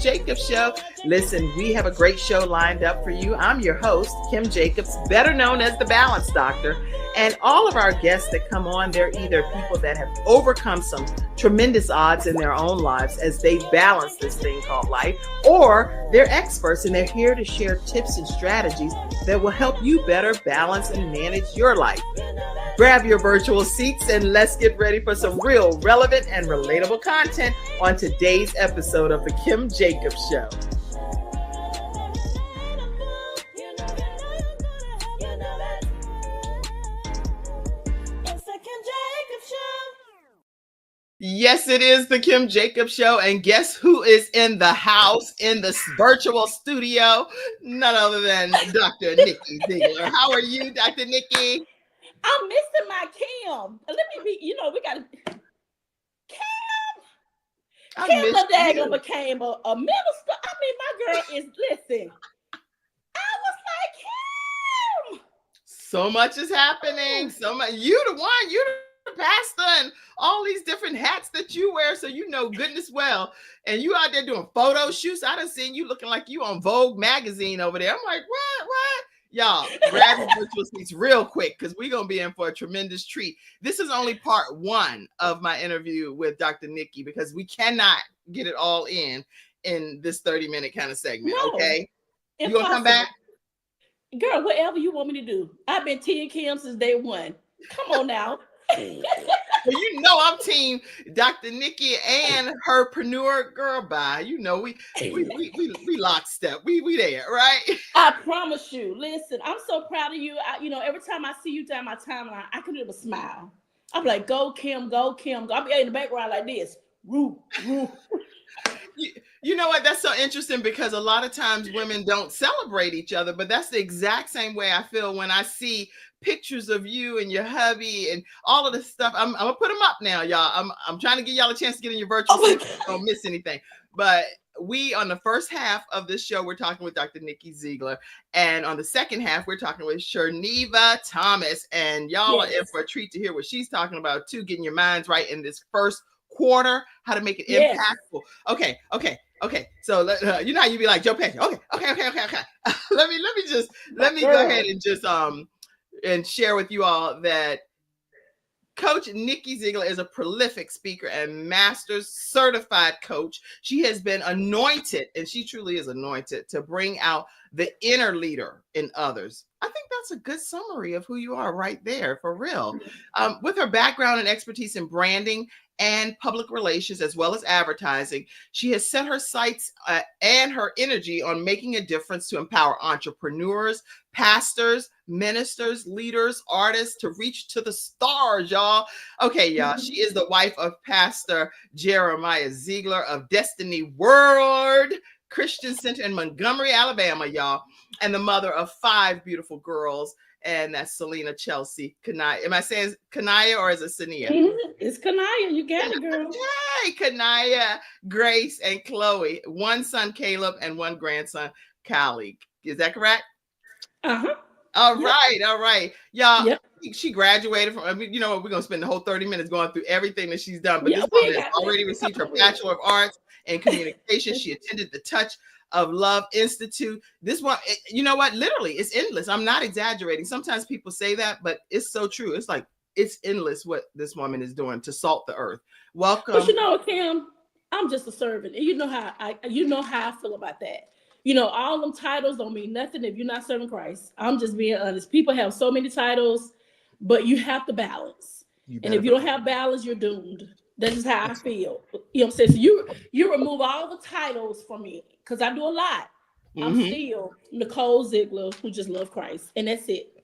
Jacobs Show. Listen, we have a great show lined up for you. I'm your host, Kim Jacobs, better known as the Balance Doctor. And all of our guests that come on, they're either people that have overcome some tremendous odds in their own lives as they balance this thing called life, or they're experts and they're here to share tips and strategies that will help you better balance and manage your life. Grab your virtual seats and let's get ready for some real relevant and relatable content on today's episode of the Kim Jacobs Show. Yes, it is the Kim Jacobs Show. And guess who is in the house, in the virtual studio? None other than Dr. Nikki Zeigler. How are you, Dr. Nikki? I'm missing my Kim. Let me be, we got to. Kim the daggone became a minister. I mean, my girl is, listen. I was like, Kim. So much is happening. So much. You the one. You the pastor and all these different hats that you wear. So you know goodness well. And you out there doing photo shoots. I done seen you looking like you on Vogue magazine over there. I'm like, what? Y'all, grab your virtual seats real quick because we're going to be in for a tremendous treat. This is only part one of my interview with Dr. Nikki because we cannot get it all in this 30-minute kind of segment, okay? You going to come back? Girl, whatever you want me to do. I've been Team Kim since day one. Come on now. Well, you know I'm team Dr. Nikki and herpreneur girl. Bye. You know we lockstep. We there, right? I promise you. Listen, I'm so proud of you. Every time I see you down my timeline, I can never smile. I'm like, go Kim, go Kim. I'll be in the background like this. Woo, woo. You know what? That's so interesting because a lot of times women don't celebrate each other, but that's the exact same way I feel when I see pictures of you and your hubby and all of this stuff. I'm gonna put them up now, y'all. I'm trying to give y'all a chance to get in your virtual seat. Don't miss anything. But we, on the first half of this show, we're talking with Dr. Nikki Zeigler. And on the second half, we're talking with Sherneva Thomas. And y'all are in for a treat to hear what she's talking about too, getting your minds right in this first quarter, how to make it impactful. Okay. So you know how you be like Joe Pesci. Okay. let me go ahead and just and share with you all that Coach Nikki Zeigler is a prolific speaker and master's certified coach. She has been anointed, and she truly is anointed, to bring out the inner leader in others. I think that's a good summary of who you are right there, for real. With her background and expertise in branding and public relations, as well as advertising, she has set her sights and her energy on making a difference to empower entrepreneurs, pastors, ministers, leaders, artists to reach to the stars, y'all. Okay, y'all, she is the wife of Pastor Jeremiah Zeigler of Destiny World Christian Center in Montgomery, Alabama, y'all, and the mother of 5 beautiful girls. And that's Selena, Chelsea, Kanaya. Am I saying Kanaya or is it Sania? It's Kanaya. You got it, girl. Hey, Kanaya, Grace, and Chloe. 1 son, Caleb, and 1 grandson, Kali. Is that correct? Uh-huh. All right. Y'all, she graduated from, we're going to spend the whole 30 minutes going through everything that she's done. But this woman has already received her Bachelor of Arts in Communication. She attended the Touch of Love Institute. This one, you know what? Literally, it's endless. I'm not exaggerating. Sometimes people say that, but it's so true. It's like, it's endless what this woman is doing to salt the earth. Welcome. But Kim, I'm just a servant. And you know how I feel about that. All them titles don't mean nothing if you're not serving Christ. I'm just being honest. People have so many titles, but you have to balance. And if you don't have balance, you're doomed. That's just how I feel. You know what I'm saying? So you remove all the titles from me because I do a lot. I'm still Nicole Zeigler who just love Christ, and that's it.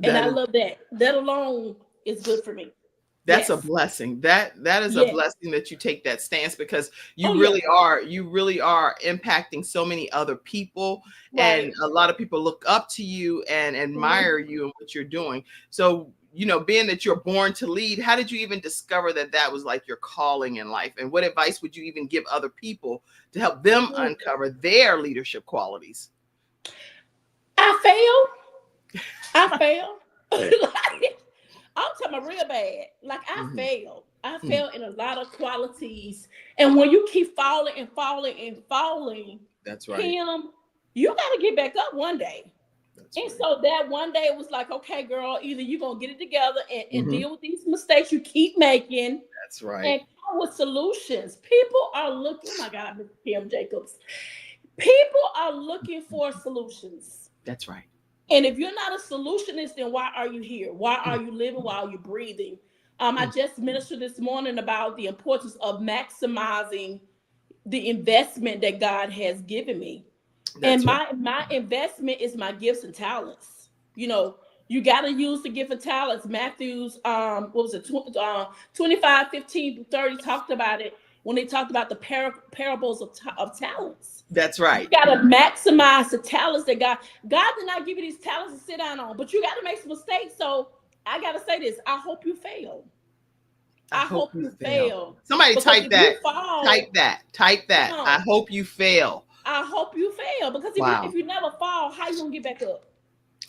I love that. That alone is good for me. That's a blessing. That is a blessing that you take that stance because you really are impacting so many other people, and a lot of people look up to you and admire you and what you're doing. So, being that you're born to lead, how did you even discover that was like your calling in life? And what advice would you even give other people to help them uncover their leadership qualities? I failed. I'm talking about real bad. Like I Mm-hmm. failed. I Mm-hmm. failed in a lot of qualities. And when you keep falling and falling and falling, That's right. Kim, you got to get back up one day. That's And right. so that one day it was like, okay, girl, either you're going to get it together and Mm-hmm. deal with these mistakes you keep making That's right. and come with solutions. People are looking, oh my God, Mr. Kim Jacobs. People are looking for solutions. That's right. And if you're not a solutionist, then why are you here? Why are Mm, you living? Why are you breathing? I mm. just ministered this morning about the importance of maximizing the investment that God has given me. And That's right. my investment is my gifts and talents. You know, you got to use the gift and talents. Matthew's, what was it, 25, 15 to 30 talked about it when they talked about the parables of talents. That's You right. got to maximize the talents that God did not give you these talents to sit down on, but you got to make some mistakes. So I got to say this. I hope you fail. I I hope hope you you fail. fail. Somebody Because type if that. you fall, Type that. Type come that. I on. hope you fail. I hope you fail. Because if Wow. you never fall, how you gonna get back up?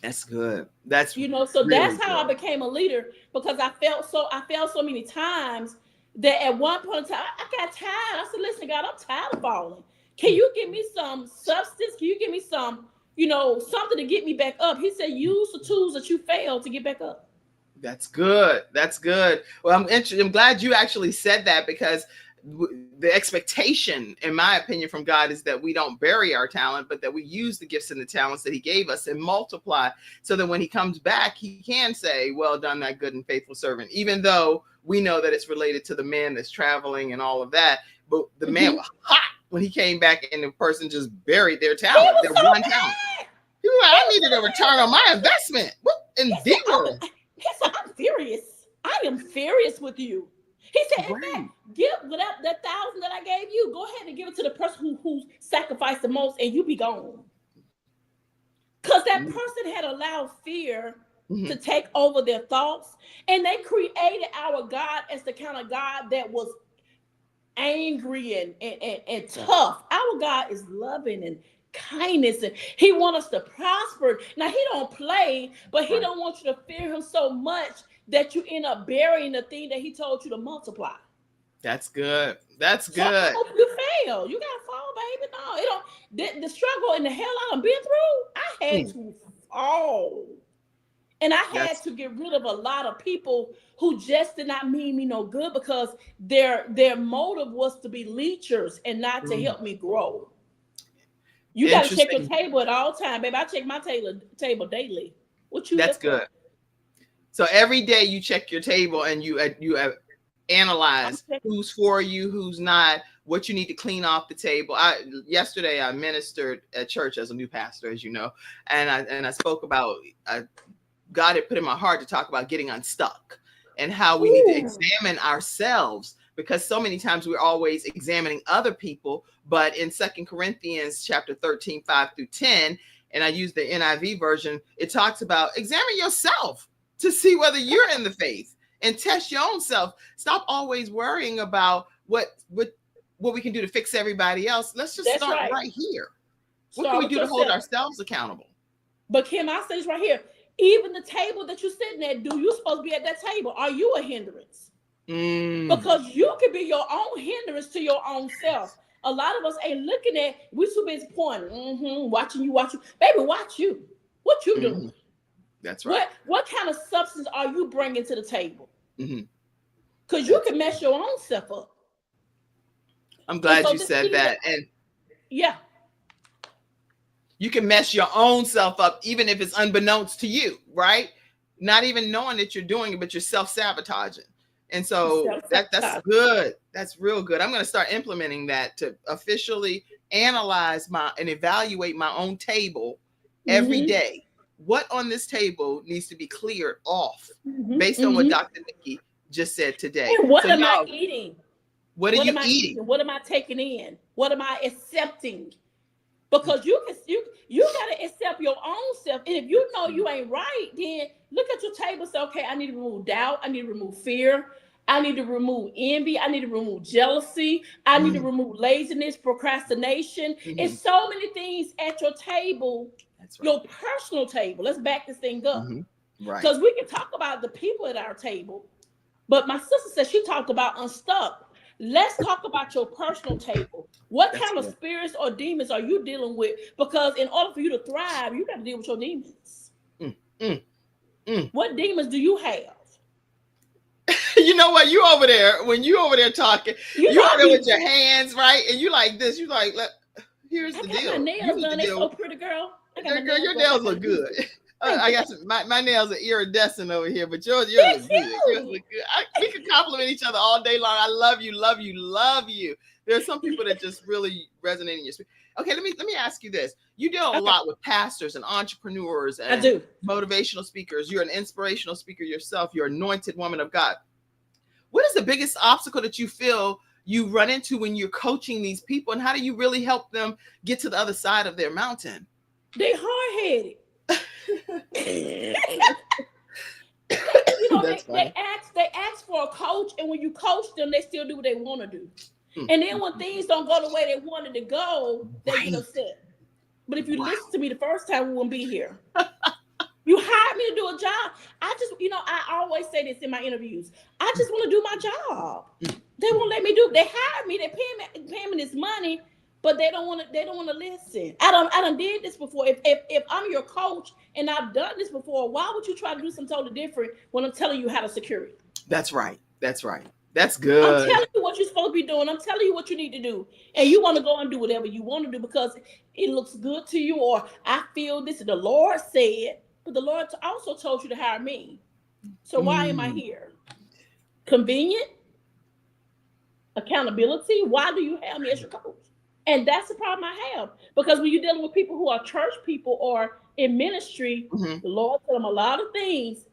That's good. That's You know, so really that's how I good. became a leader because I felt so many times that at one point in time I got tired. I said, listen, God, I'm tired of falling. Can Mm. you give me some substance? Can you give me some, something to get me back up? He said, use the tools that you failed to get back up. That's good. That's good. Well, I'm interested. I'm glad you actually said that because the expectation, in my opinion, from God is that we don't bury our talent, but that we use the gifts and the talents that He gave us and multiply so that when He comes back, He can say, well done, that good and faithful servant, even though we know that it's related to the man that's traveling and all of that. But the man was hot when he came back and the person just buried their He talent, was their so one talent. mad. He was He like, I was needed a so return on my mad. investment. He In said, dealer. I'm furious. I am furious with you. He said, in fact, Right. give that 1,000 that I gave you. Go ahead and give it to the person who sacrificed the most, and you be gone. Because that person had allowed fear Mm-hmm. to take over their thoughts, and they created our God as the kind of God that was angry and tough. Our God is loving and kindness, and He wants us to prosper. Now He don't play, but He Right. don't want you to fear Him so much that you end up burying the thing that He told you to multiply. That's good. That's So I good. hope you fail. You gotta fall, baby. No, it don't. The struggle and the hell I done been through, I had Mm. to fall. And I had That's to get rid of a lot of people who just did not mean me no good because their motive was to be leechers and not to help me grow. You got to check your interesting. table at all time, baby. I check my table daily. What you here That's for? good. So every day you check your table and you I'm analyze checking. who's for you, who's not, what you need to clean off the table. Yesterday I ministered at church as a new pastor, as you know, and I spoke about God had put in my heart to talk about getting unstuck and how we need to Ooh. examine ourselves because so many times we're always examining other people. But in 2 Corinthians chapter 13, 5-10, and I use the NIV version, it talks about examine yourself to see whether you're in the faith and test your own self. Stop always worrying about what we can do to fix everybody else. Let's just That's start right. right here. What can Start we with do to hold yourself. ourselves accountable? But Kim, I say this right here. Even the table that you're sitting at, do you supposed to be at that table? Are you a hindrance? Because you can be your own hindrance to your own self. A lot of us ain't looking at, we too busy pointing, watching you. Baby, watch you. What you Mm-hmm. doing? That's right. What kind of substance are you bringing to the table? Mm-hmm. Because you can mess your own self up. I'm And glad so you this said thing that, that. And yeah, you can mess your own self up, even if it's unbeknownst to you, right? Not even knowing that you're doing it, but you're self-sabotaging. And so that's self-sabotage. good. That's real good. I'm going to start implementing that to officially analyze and evaluate my own table every Mm-hmm, day. What on this table needs to be cleared off mm-hmm, based on what mm-hmm. Dr. Nikki just said today. And what So am I y'all, eating? what are What you am I eating? eating? What am I taking in? What am I accepting? Because you gotta accept your own self. And if you know you ain't right, then look at your table and say, okay, I need to remove doubt, I need to remove fear, I need to remove envy, I need to remove jealousy, I need to Mm-hmm. remove laziness, procrastination. Mm-hmm. It's so many things at your table, That's right. your personal table. Let's back this thing up. Mm-hmm. Right. Because we can talk about the people at our table, but my sister said she talked about unstuck. Let's talk about your personal table. What That's kind of good. spirits or demons are you dealing with? Because in order for you to thrive, you got to deal with your demons. Mm, mm, mm. What demons do you have? You know what? You over there, when you over there talking, You you know, over there with your hands, right? And you like this. You like, here's I the got my deal. You nails need to done. They deal. so pretty, girl. I got my Girl, nails your done. nails look good. Thank I you. got my nails are iridescent over here, but yours Thank look good. Yours you. look good. We can compliment each other all day long. I love you, love you, love you. There's some people that just really resonate in your spirit. Okay, let me ask you this. You deal a Okay, lot with pastors and entrepreneurs I and do. motivational speakers. You're an inspirational speaker yourself. You're an anointed woman of God. What is the biggest obstacle that you feel you run into when you're coaching these people, and how do you really help them get to the other side of their mountain? They hard headed. That's funny. They ask for a coach, and when you coach them, they still do what they want to do. Mm. And then when things don't go the way they wanted to go, they get Right. upset. But if you Wow. listen to me the first time, we wouldn't be here. You hired me to do a job. I just, I always say this in my interviews. I just want to do my job. They won't let me do. They hired me. They pay me this money, but they don't want to. They don't want to listen. I done did this before. If I'm your coach and I've done this before, why would you try to do something totally different when I'm telling you how to secure it? That's right. That's right. That's I'm good. telling you what you're supposed to be doing. I'm telling you what you need to do. And you want to go and do whatever you want to do because it looks good to you, or I feel this, the Lord said, but the Lord also told you to hire me. So why am I here? Convenient? Accountability? Why do you have me as your coach? And that's the problem I have. Because when you're dealing with people who are church people or in ministry, the Lord told them a lot of things.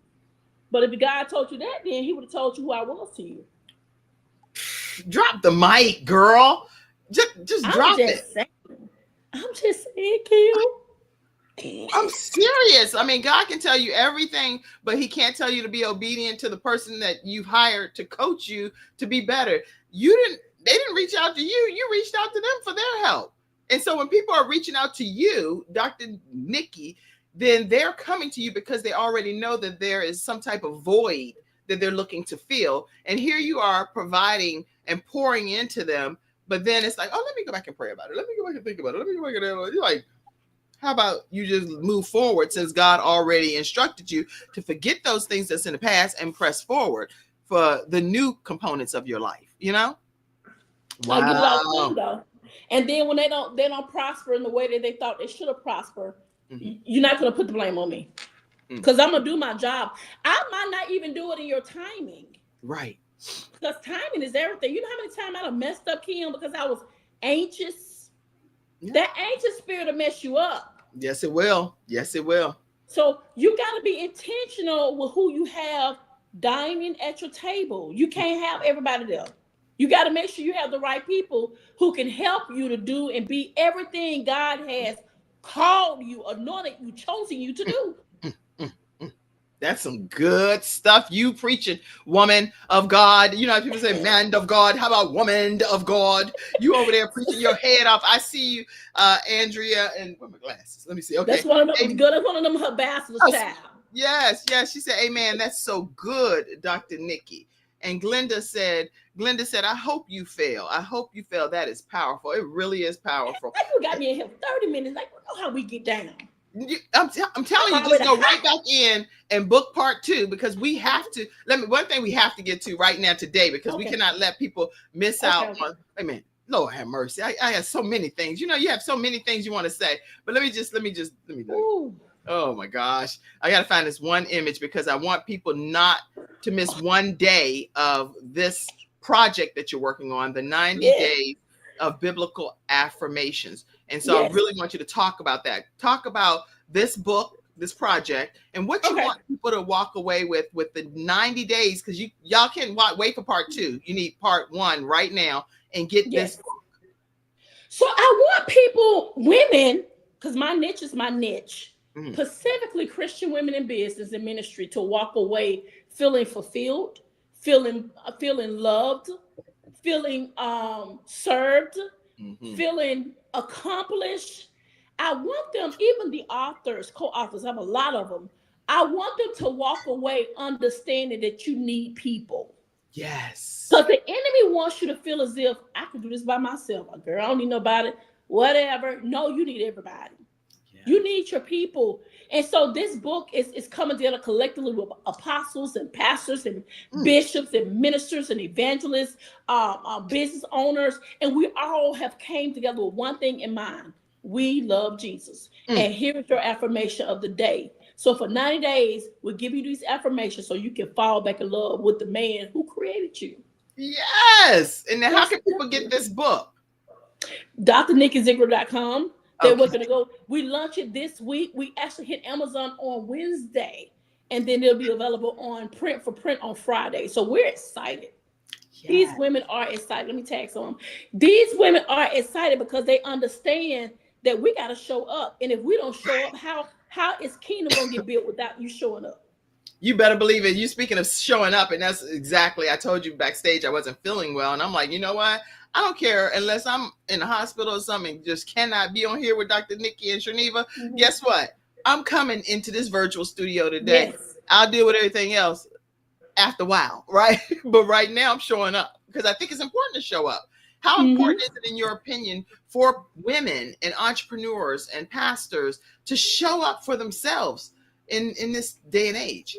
But if God told you that, then he would have told you who I was to you. Drop the mic, girl. Just drop it. I'm just saying, Kim. I'm serious. I mean, God can tell you everything, but he can't tell you to be obedient to the person that you've hired to coach you to be better. They didn't reach out to you. You reached out to them for their help. And so when people are reaching out to you, Dr. Nikki, then they're coming to you because they already know that there is some type of void that they're looking to fill. And here you are providing and pouring into them. But then it's like, oh, let me go back and pray about it. Let me go back and think about it. Let me go back and you're like, how about you just move forward since God already instructed you to forget those things that's in the past and press forward for the new components of your life, Wow. I get it all clean though. And then when they don't prosper in the way that they thought they should have prospered, you're not gonna put the blame on me. Because I'm gonna do my job. I might not even do it in your timing. Right. Because timing is everything. You know how many times I done messed up, Kim, because I was anxious? Yeah. That anxious spirit will mess you up. Yes, it will. Yes, it will. So you got to be intentional with who you have dining at your table. You can't have everybody there. You got to make sure you have the right people who can help you to do and be everything God has called you, anointed you, chosen you to do. That's some good stuff you preaching, woman of God. You know, people say man of God. How about woman of God? You over there preaching your head off. I see you, Andrea, and where are my glasses? Let me see. Okay, that's one of them. Good. That's one of them ambassadors, child. Yes. She said, "Amen." That's so good, Dr. Nikki. And Glenda said, "I hope you fail. I hope you fail." That is powerful. It really is powerful. You got me in here 30 minutes. Like, you know how we get down. I'm telling you, just go right back in and book part 2 because we have to. One thing we have to get to right now today because we cannot let people miss out on. I mean, Lord have mercy. I have so many things. You have so many things you want to say, but let me. Oh my gosh, I got to find this one image because I want people not to miss one day of this project that you're working on, the 90 days of biblical affirmations. And so I really want you to talk about that. Talk about this book, this project, and what you want people to walk away with the 90 days, because y'all can't wait for part 2. You need part 1 right now and get this book. So I want people, women, because my niche is my niche, specifically Christian women in business and ministry, to walk away feeling fulfilled, feeling loved, feeling served, feeling accomplished. I want them, even the authors, co-authors, I have a lot of them. I want them to walk away understanding that you need people. Yes. Because the enemy wants you to feel as if I can do this by myself. Girl, I don't need nobody. Whatever. No, you need everybody. Yeah. You need your people. And so this book is coming together collectively with apostles and pastors and bishops and ministers and evangelists, business owners. And we all have came together with one thing in mind. We love Jesus. And here is your affirmation of the day. So for 90 days, we'll give you these affirmations so you can fall back in love with the man who created you. Yes. And then how can people get this book? drnikkizeigler.com. We're going to go. We launch it this week. We actually hit Amazon on Wednesday, and then it'll be available on print on Friday. So we're excited. Yes. These women are excited. Let me tag some. These women are excited because they understand that we got to show up, and if we don't show up, how is kingdom going to get built without you showing up? You better believe it. You speaking of showing up, and that's exactly. I told you backstage I wasn't feeling well, and I'm like, you know what? I don't care unless I'm in the hospital or something. Just cannot be on here with Dr. Nikki and Sharniva. Guess what? I'm coming into this virtual studio today. Yes. I'll deal with everything else after a while, right? But right now I'm showing up because I think it's important to show up. How important is it, in your opinion, for women and entrepreneurs and pastors to show up for themselves in this day and age?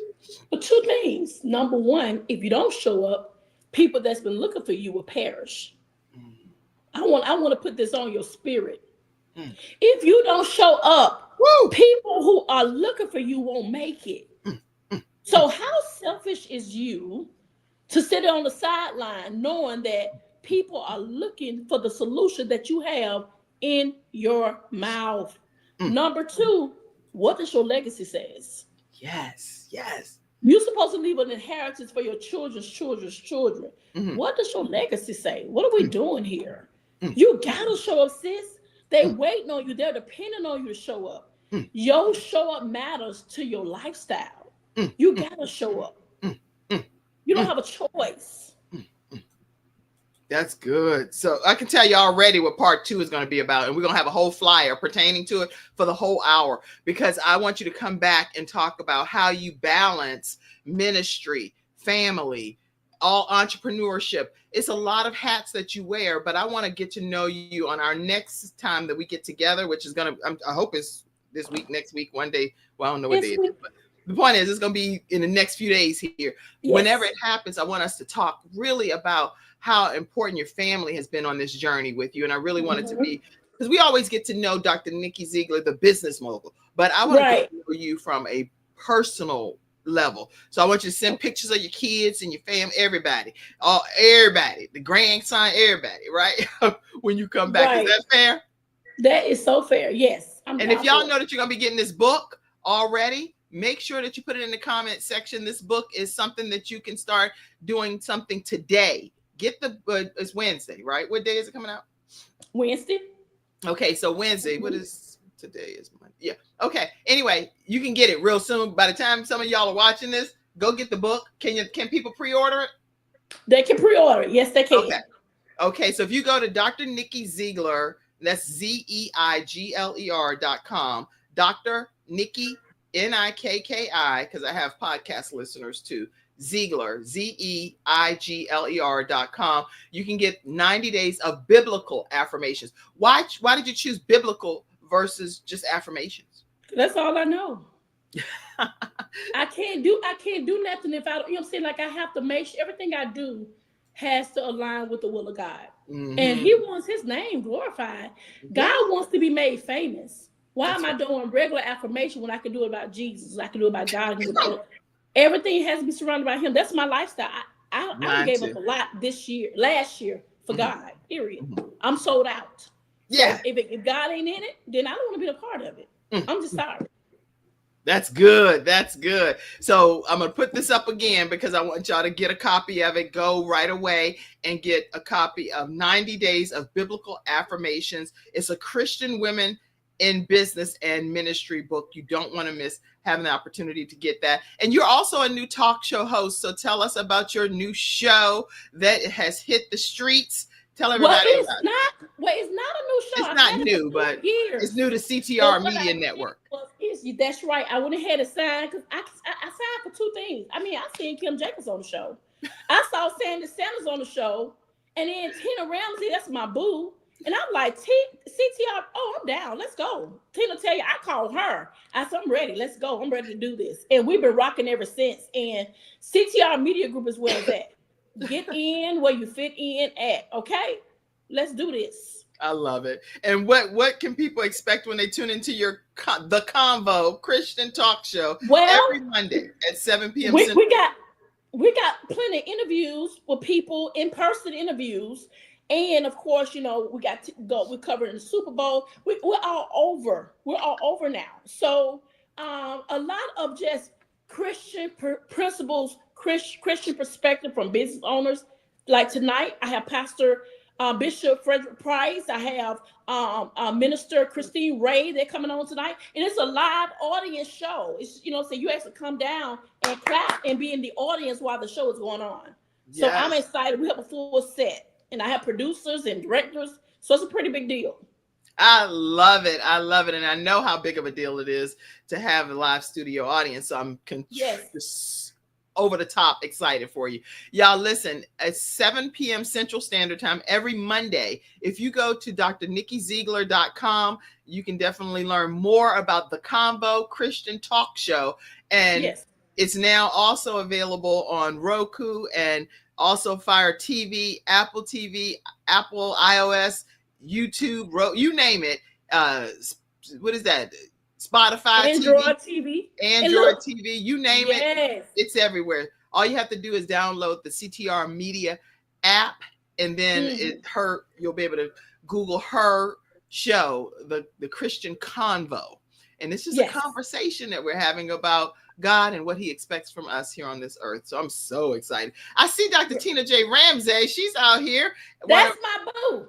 Well, two things. Number one, if you don't show up, people that's been looking for you will perish. I want to put this on your spirit. If you don't show up, people who are looking for you won't make it. So how selfish is you to sit on the sideline knowing that people are looking for the solution that you have in your mouth? Number two, what does your legacy says? Yes. You're supposed to leave an inheritance for your children's children. What does your legacy say? What are we doing here? You gotta show up, sis. They waiting on you. They're depending on you to show up. Your show up matters to your lifestyle. You gotta show up. You don't have a choice. That's good. So I can tell you already what part 2 is going to be about, and we're going to have a whole flyer pertaining to it for the whole hour, because I want you to come back and talk about how you balance ministry, family, all entrepreneurship. It's a lot of hats that you wear, but I want to get to know you on our next time that we get together, which is going to, I hope it's this week, next week, one day. Well, I don't know what day it is, but the point is it's going to be in the next few days here. Yes. Whenever it happens, I want us to talk really about how important your family has been on this journey with you. And I really want it to be, because we always get to know Dr. Nikki Zeigler, the business mogul, but I want to get to know you from a personal level. So I want you to send pictures of your kids and your family, everybody, the grandson, everybody, right? When you come back. Is that fair? That is so fair. Yes. And if y'all know that you're going to be getting this book already, make sure that you put it in the comment section. This book is something that you can start doing something today. Get it's Wednesday, right? What day is it coming out? Wednesday. Okay, so Wednesday. What is today? Is Monday? Yeah. Okay. Anyway, you can get it real soon. By the time some of y'all are watching this, go get the book. Can people pre-order it? They can pre-order it. Yes, they can. Okay. So if you go to Dr. Nikki Zeigler, that's Zeigler.com. Dr. Nikki Nikki, because I have podcast listeners too. Zeigler, Zeigler.com. You can get 90 days of biblical affirmations. Why did you choose biblical versus just affirmations? That's all I know. I can't do nothing if I don't, you know what I'm saying? Like, I have to make sure everything I do has to align with the will of God. And he wants his name glorified. God wants to be made famous. Why am I doing regular affirmation when I can do it about Jesus? I can do it about God. Everything has to be surrounded by him. That's my lifestyle. I gave up a lot last year for God, period. I'm sold out. Yeah. So if God ain't in it, then I don't want to be a part of it. I'm just sorry. That's good. So I'm going to put this up again because I want y'all to get a copy of it. Go right away and get a copy of 90 Days of Biblical Affirmations. It's a Christian women in business and ministry book. You don't want to miss having the opportunity to get that. And you're also a new talk show host. So tell us about your new show that has hit the streets. Tell everybody it's about it. not. Well, it's not a new show. It's I've not had it new, for but 2 it's years. new to But CTR what Media I did Network. was, that's right. I went ahead and signed because I signed for two things. I mean, I seen Kim Jacobs on the show. I saw Sandy Sanders on the show, and then Tina Ramsey. That's my boo. And I'm like, CTR. Oh, I'm down. Let's go. Tina tell you, I called her. I said, I'm ready. Let's go. I'm ready to do this. And we've been rocking ever since. And CTR Media Group is where it's at. Get in where you fit in at. Okay, let's do this. I love it. And what can people expect when they tune into your the Convo Christian Talk Show Well, every Monday at 7 p.m. we, Central? we got we got plenty of interviews with people, in-person interviews, and of course, we got to go. We're covering the Super Bowl. We're all over. We're all over now. So a lot of just Christian principles, Christian perspective from business owners. Like tonight, I have Pastor Bishop Frederick Price. I have Minister Christine Ray. They're coming on tonight, and it's a live audience show. It's so you have to come down and clap and be in the audience while the show is going on. So Yes. I'm excited. We have a full set, and I have producers and directors. So it's a pretty big deal. I love it. I love it. And I know how big of a deal it is to have a live studio audience. So I'm just over the top excited for you. Y'all listen, at 7 p.m. Central Standard Time every Monday. If you go to drnickyzeigler.com, you can definitely learn more about the Convo Christian Talk Show. And it's now also available on Roku and also Fire TV, Apple TV, Apple iOS, YouTube, you name it. What is that? Spotify, Android TV, Android TV, you name it. It's everywhere. All you have to do is download the CTR Media app, and then you'll be able to Google her show, the Christian Convo. And it's just a conversation that we're having about God and what he expects from us here on this earth. So I'm so excited. I see Dr. Tina J. Ramsey. She's out here. That's my boo.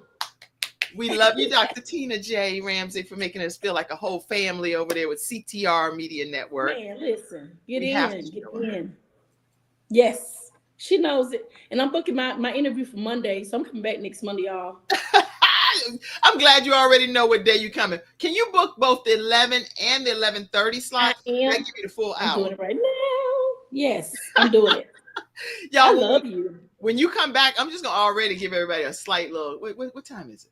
We love you, Dr. Tina J. Ramsey, for making us feel like a whole family over there with CTR Media Network. Man, listen, get in. Yes, she knows it. And I'm booking my interview for Monday, so I'm coming back next Monday, y'all. I'm glad you already know what day you're coming. Can you book both the 11 and the 11:30 slots? I am. That give you the full hour. I'm doing it right now. Yes, I'm doing it. Y'all, I love you. When you come back, I'm just going to already give everybody a slight little, what time is it?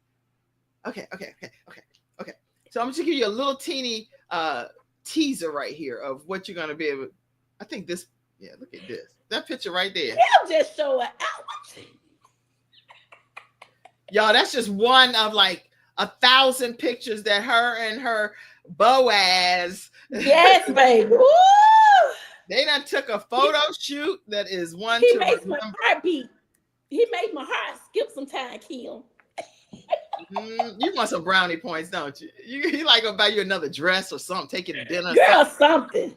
Okay. So I'm just gonna give you a little teeny teaser right here of what you're gonna be able. I think this. Yeah, look at this. That picture right there. I'll just show it out. Y'all, that's just one of like 1,000 pictures that her and her Boaz. Yes, baby. Woo! They done took a photo shoot that is one. He makes my heart beat. He made my heart skip some time, Kim. You want some brownie points, don't you? You like to buy you another dress or something, take you to dinner. Girl, something.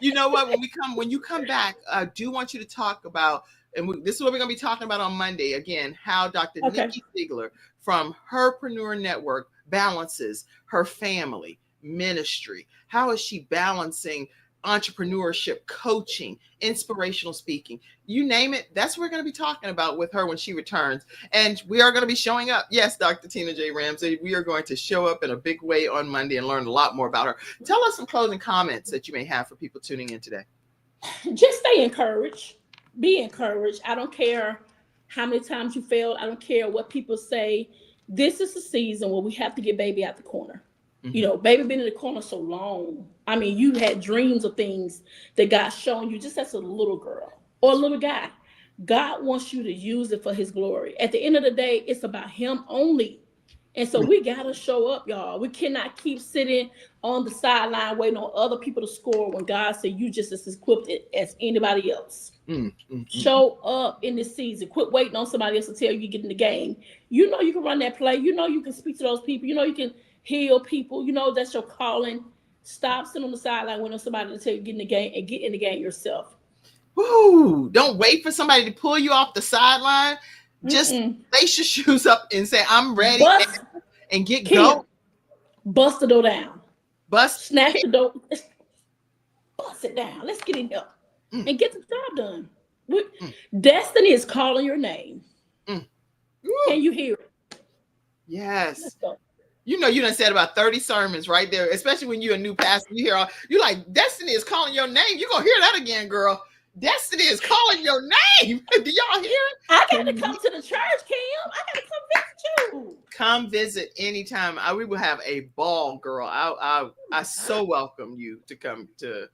You know what? When you come back, I do want you to talk about, and this is what we're going to be talking about on Monday again, how Dr. Nikki Zeigler from HERPRENEUR Network balances her family, ministry. How is she balancing entrepreneurship, coaching, inspirational speaking, you name it. That's what we're going to be talking about with her when she returns. And we are going to be showing up. Yes, Dr. Tina J. Ramsey, we are going to show up in a big way on Monday and learn a lot more about her. Tell us some closing comments that you may have for people tuning in today. Just stay encouraged. Be encouraged. I don't care how many times you failed. I don't care what people say. This is the season where we have to get baby out the corner. Baby been in the corner so long. I mean, you had dreams of things that God's showing you just as a little girl or a little guy. God wants you to use it for his glory. At the end of the day, it's about him only. And so we got to show up, y'all. We cannot keep sitting on the sideline waiting on other people to score when God said you just as equipped as anybody else. Show up in this season. Quit waiting on somebody else to tell you get in the game. You know you can run that play. You know you can speak to those people. You know you can heal people. You know that's your calling. Stop sitting on the sideline waiting on somebody to tell you get in the game and get in the game yourself. Woo! Don't wait for somebody to pull you off the sideline. Just lace your shoes up and say, I'm ready and get going. Bust the door down. Snatch the door. Bust it down. Let's get in there and get the job done. Destiny is calling your name. Can you hear it? Yes. Let's go. You know, you done said about 30 sermons right there, especially when you're a new pastor. You hear, you like, Destiny is calling your name. You're going to hear that again, girl. Destiny is calling your name. Do y'all hear it? I got to come to the church, Kim. I got to come visit you. Come visit anytime. We will have a ball, girl. I so welcome you to come to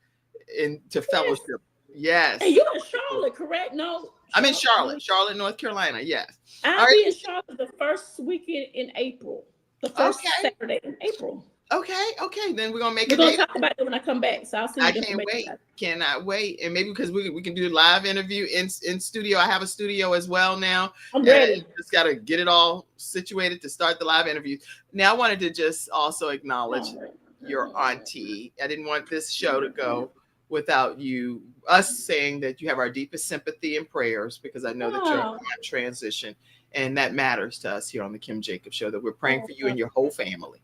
fellowship. Yes. And you're in Charlotte, correct? No. I'm in Charlotte, North Carolina. Yes. I'll be in Charlotte the first weekend in April. The first Saturday in April. Okay. Then we're gonna make We're gonna talk about it when I come back. So I'll see you. I can't wait. Cannot wait. And maybe because we can do a live interview in studio. I have a studio as well now. I'm ready. Just gotta get it all situated to start the live interview. Now I wanted to just also acknowledge your auntie. I didn't want this show to go without us saying that you have our deepest sympathy and prayers, because I know that you're on transition. And that matters to us here on the Kim Jacobs Show, that we're praying for you and your whole family.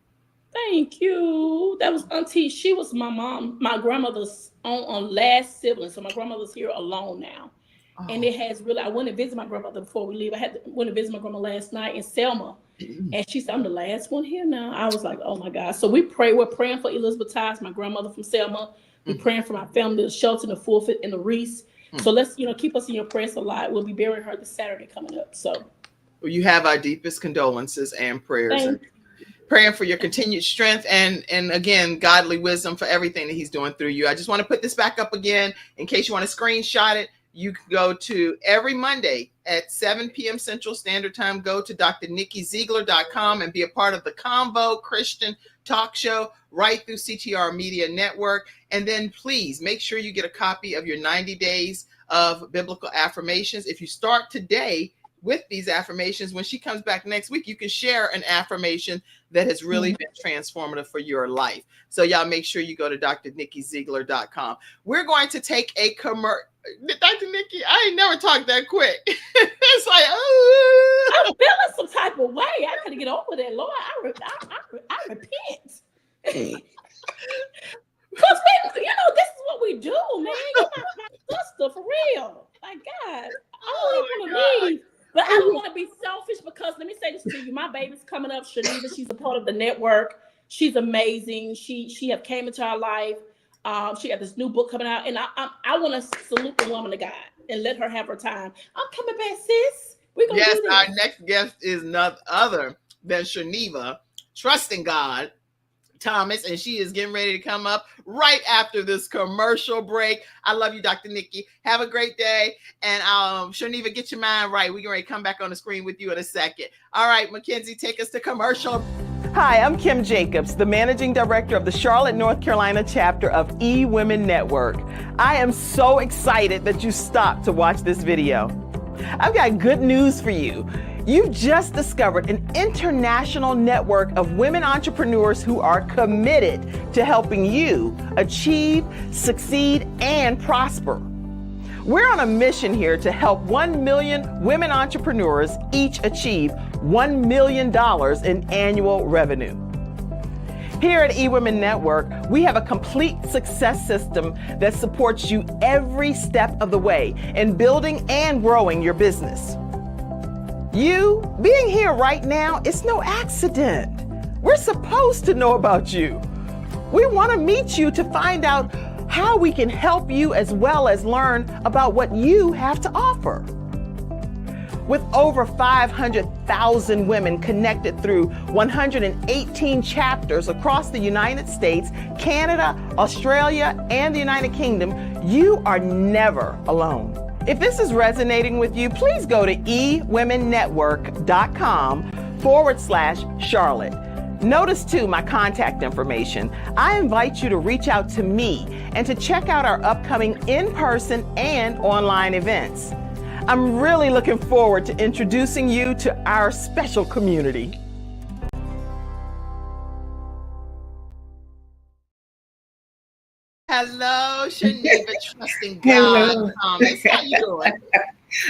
Thank you. That was Auntie. She was my mom, my grandmother's on last sibling. So my grandmother's here alone now. Oh. And it has really, I went to visit my grandmother before we leave. Went to visit my grandma last night in Selma. And she said, I'm the last one here now. I was like, oh my God. So we're praying for Elizabeth Tice, my grandmother from Selma. We're praying for my family, the Shelton, the Forfeit, and the Reese. So let's, keep us in your prayers a lot. We'll be burying her this Saturday coming up. So. Well, you have our deepest condolences and prayers, and praying for your continued strength and again, godly wisdom for everything that he's doing through you. I just want to put this back up again in case you want to screenshot it. You can go to every Monday at 7 p.m. Central Standard Time. Go to drnikkizeigler.com and be a part of the Convo Christian Talk Show right through CTR Media Network. And then please make sure you get a copy of your 90 days of biblical affirmations. If you start today with these affirmations, when she comes back next week, you can share an affirmation that has really been transformative for your life. So y'all make sure you go to drnikkizeigler.com. We're going to take a commercial. Dr. Nikki, I ain't never talked that quick. It's like, oh. I'm feeling some type of way. I gotta get over that, Lord. I repent. Because, this is what we do, man. You're my sister, for real. My God. I don't want to leave. But I don't want to be selfish, because let me say this to you. My baby's coming up, Shaniva. She's a part of the network. She's amazing. She have came into our life. She got this new book coming out. And I want to salute the woman of God and let her have her time. I'm coming back, sis. We're gonna do this. Our next guest is none other than Shaniva, Trusting God Thomas, and she is getting ready to come up right after this commercial break. I love you, Dr. Nikki. Have a great day. And Shaniva, get your mind right. We're going to come back on the screen with you in a second. All right, Mackenzie, take us to commercial. Hi, I'm Kim Jacobs, the Managing Director of the Charlotte, North Carolina chapter of E-Women Network. I am so excited that you stopped to watch this video. I've got good news for you. You've just discovered an international network of women entrepreneurs who are committed to helping you achieve, succeed, and prosper. We're on a mission here to help 1 million women entrepreneurs each achieve $1 million in annual revenue. Here at eWomen Network, we have a complete success system that supports you every step of the way in building and growing your business. You being here right now, it's no accident. We're supposed to know about you. We want to meet you to find out how we can help you, as well as learn about what you have to offer. With over 500,000 women connected through 118 chapters across the United States, Canada, Australia, and the United Kingdom, you are never alone. If this is resonating with you, please go to ewomennetwork.com/Charlotte. Notice too my contact information. I invite you to reach out to me and to check out our upcoming in-person and online events. I'm really looking forward to introducing you to our special community. Hello, Shaniva, Trusting God Thomas. How you doing?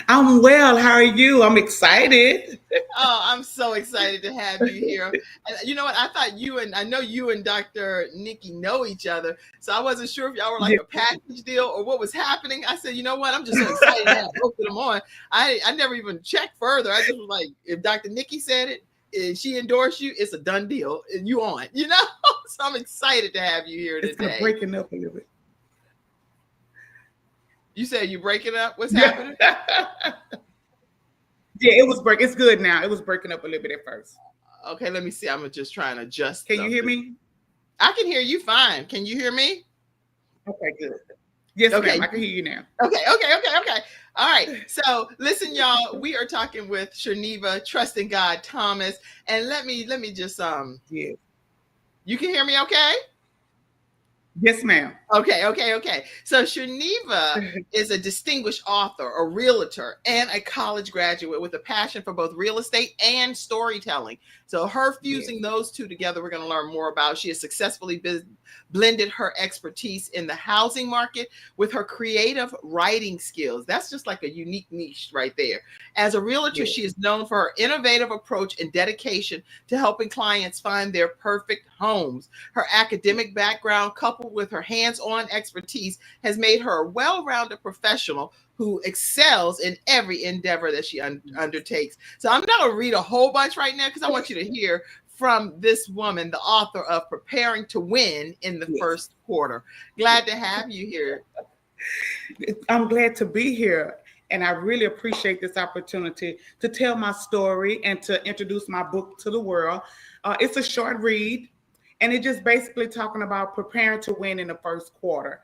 I'm well. How are you? I'm excited. Oh, I'm so excited to have you here. And you know what? I know you and Dr. Nikki know each other. So I wasn't sure if y'all were like Yeah. a package deal or what was happening. I said, you know what? I'm just so excited to have both of them on. I never even checked further. I just was like, if Dr. Nikki said it, and she endorsed you, it's a done deal. And you on, you know? So I'm excited to have you here It's kind of today. breaking up a little bit. You said you breaking up? What's Yeah. happening? Yeah, it was break. It's good now. It was breaking up a little bit at first. Okay, let me see. I'm just trying to adjust Can you hear something. me? I can hear you fine. Can you hear me? Okay, good. Yes, Okay. ma'am. I can hear you now. Okay. All right. So listen, y'all, we are talking with Sharniva, Trusting God Thomas. And let me just Yeah. you can hear me okay? Yes, ma'am. Okay. So Sharniva is a distinguished author, a realtor, and a college graduate with a passion for both real estate and storytelling. So her fusing those two together, we're going to learn more about. She has successfully blended her expertise in the housing market with her creative writing skills. That's just like a unique niche right there. As a realtor, she is known for her innovative approach and dedication to helping clients find their perfect homes. Her academic background, coupled with her hands-on expertise, has made her a well-rounded professional who excels in every endeavor that she undertakes. So I'm not going to read a whole bunch right now because I want you to hear from this woman, the author of Preparing to Win in the First Quarter. Glad to have you here. I'm glad to be here. And I really appreciate this opportunity to tell my story and to introduce my book to the world. It's a short read, and it's just basically talking about preparing to win in the first quarter.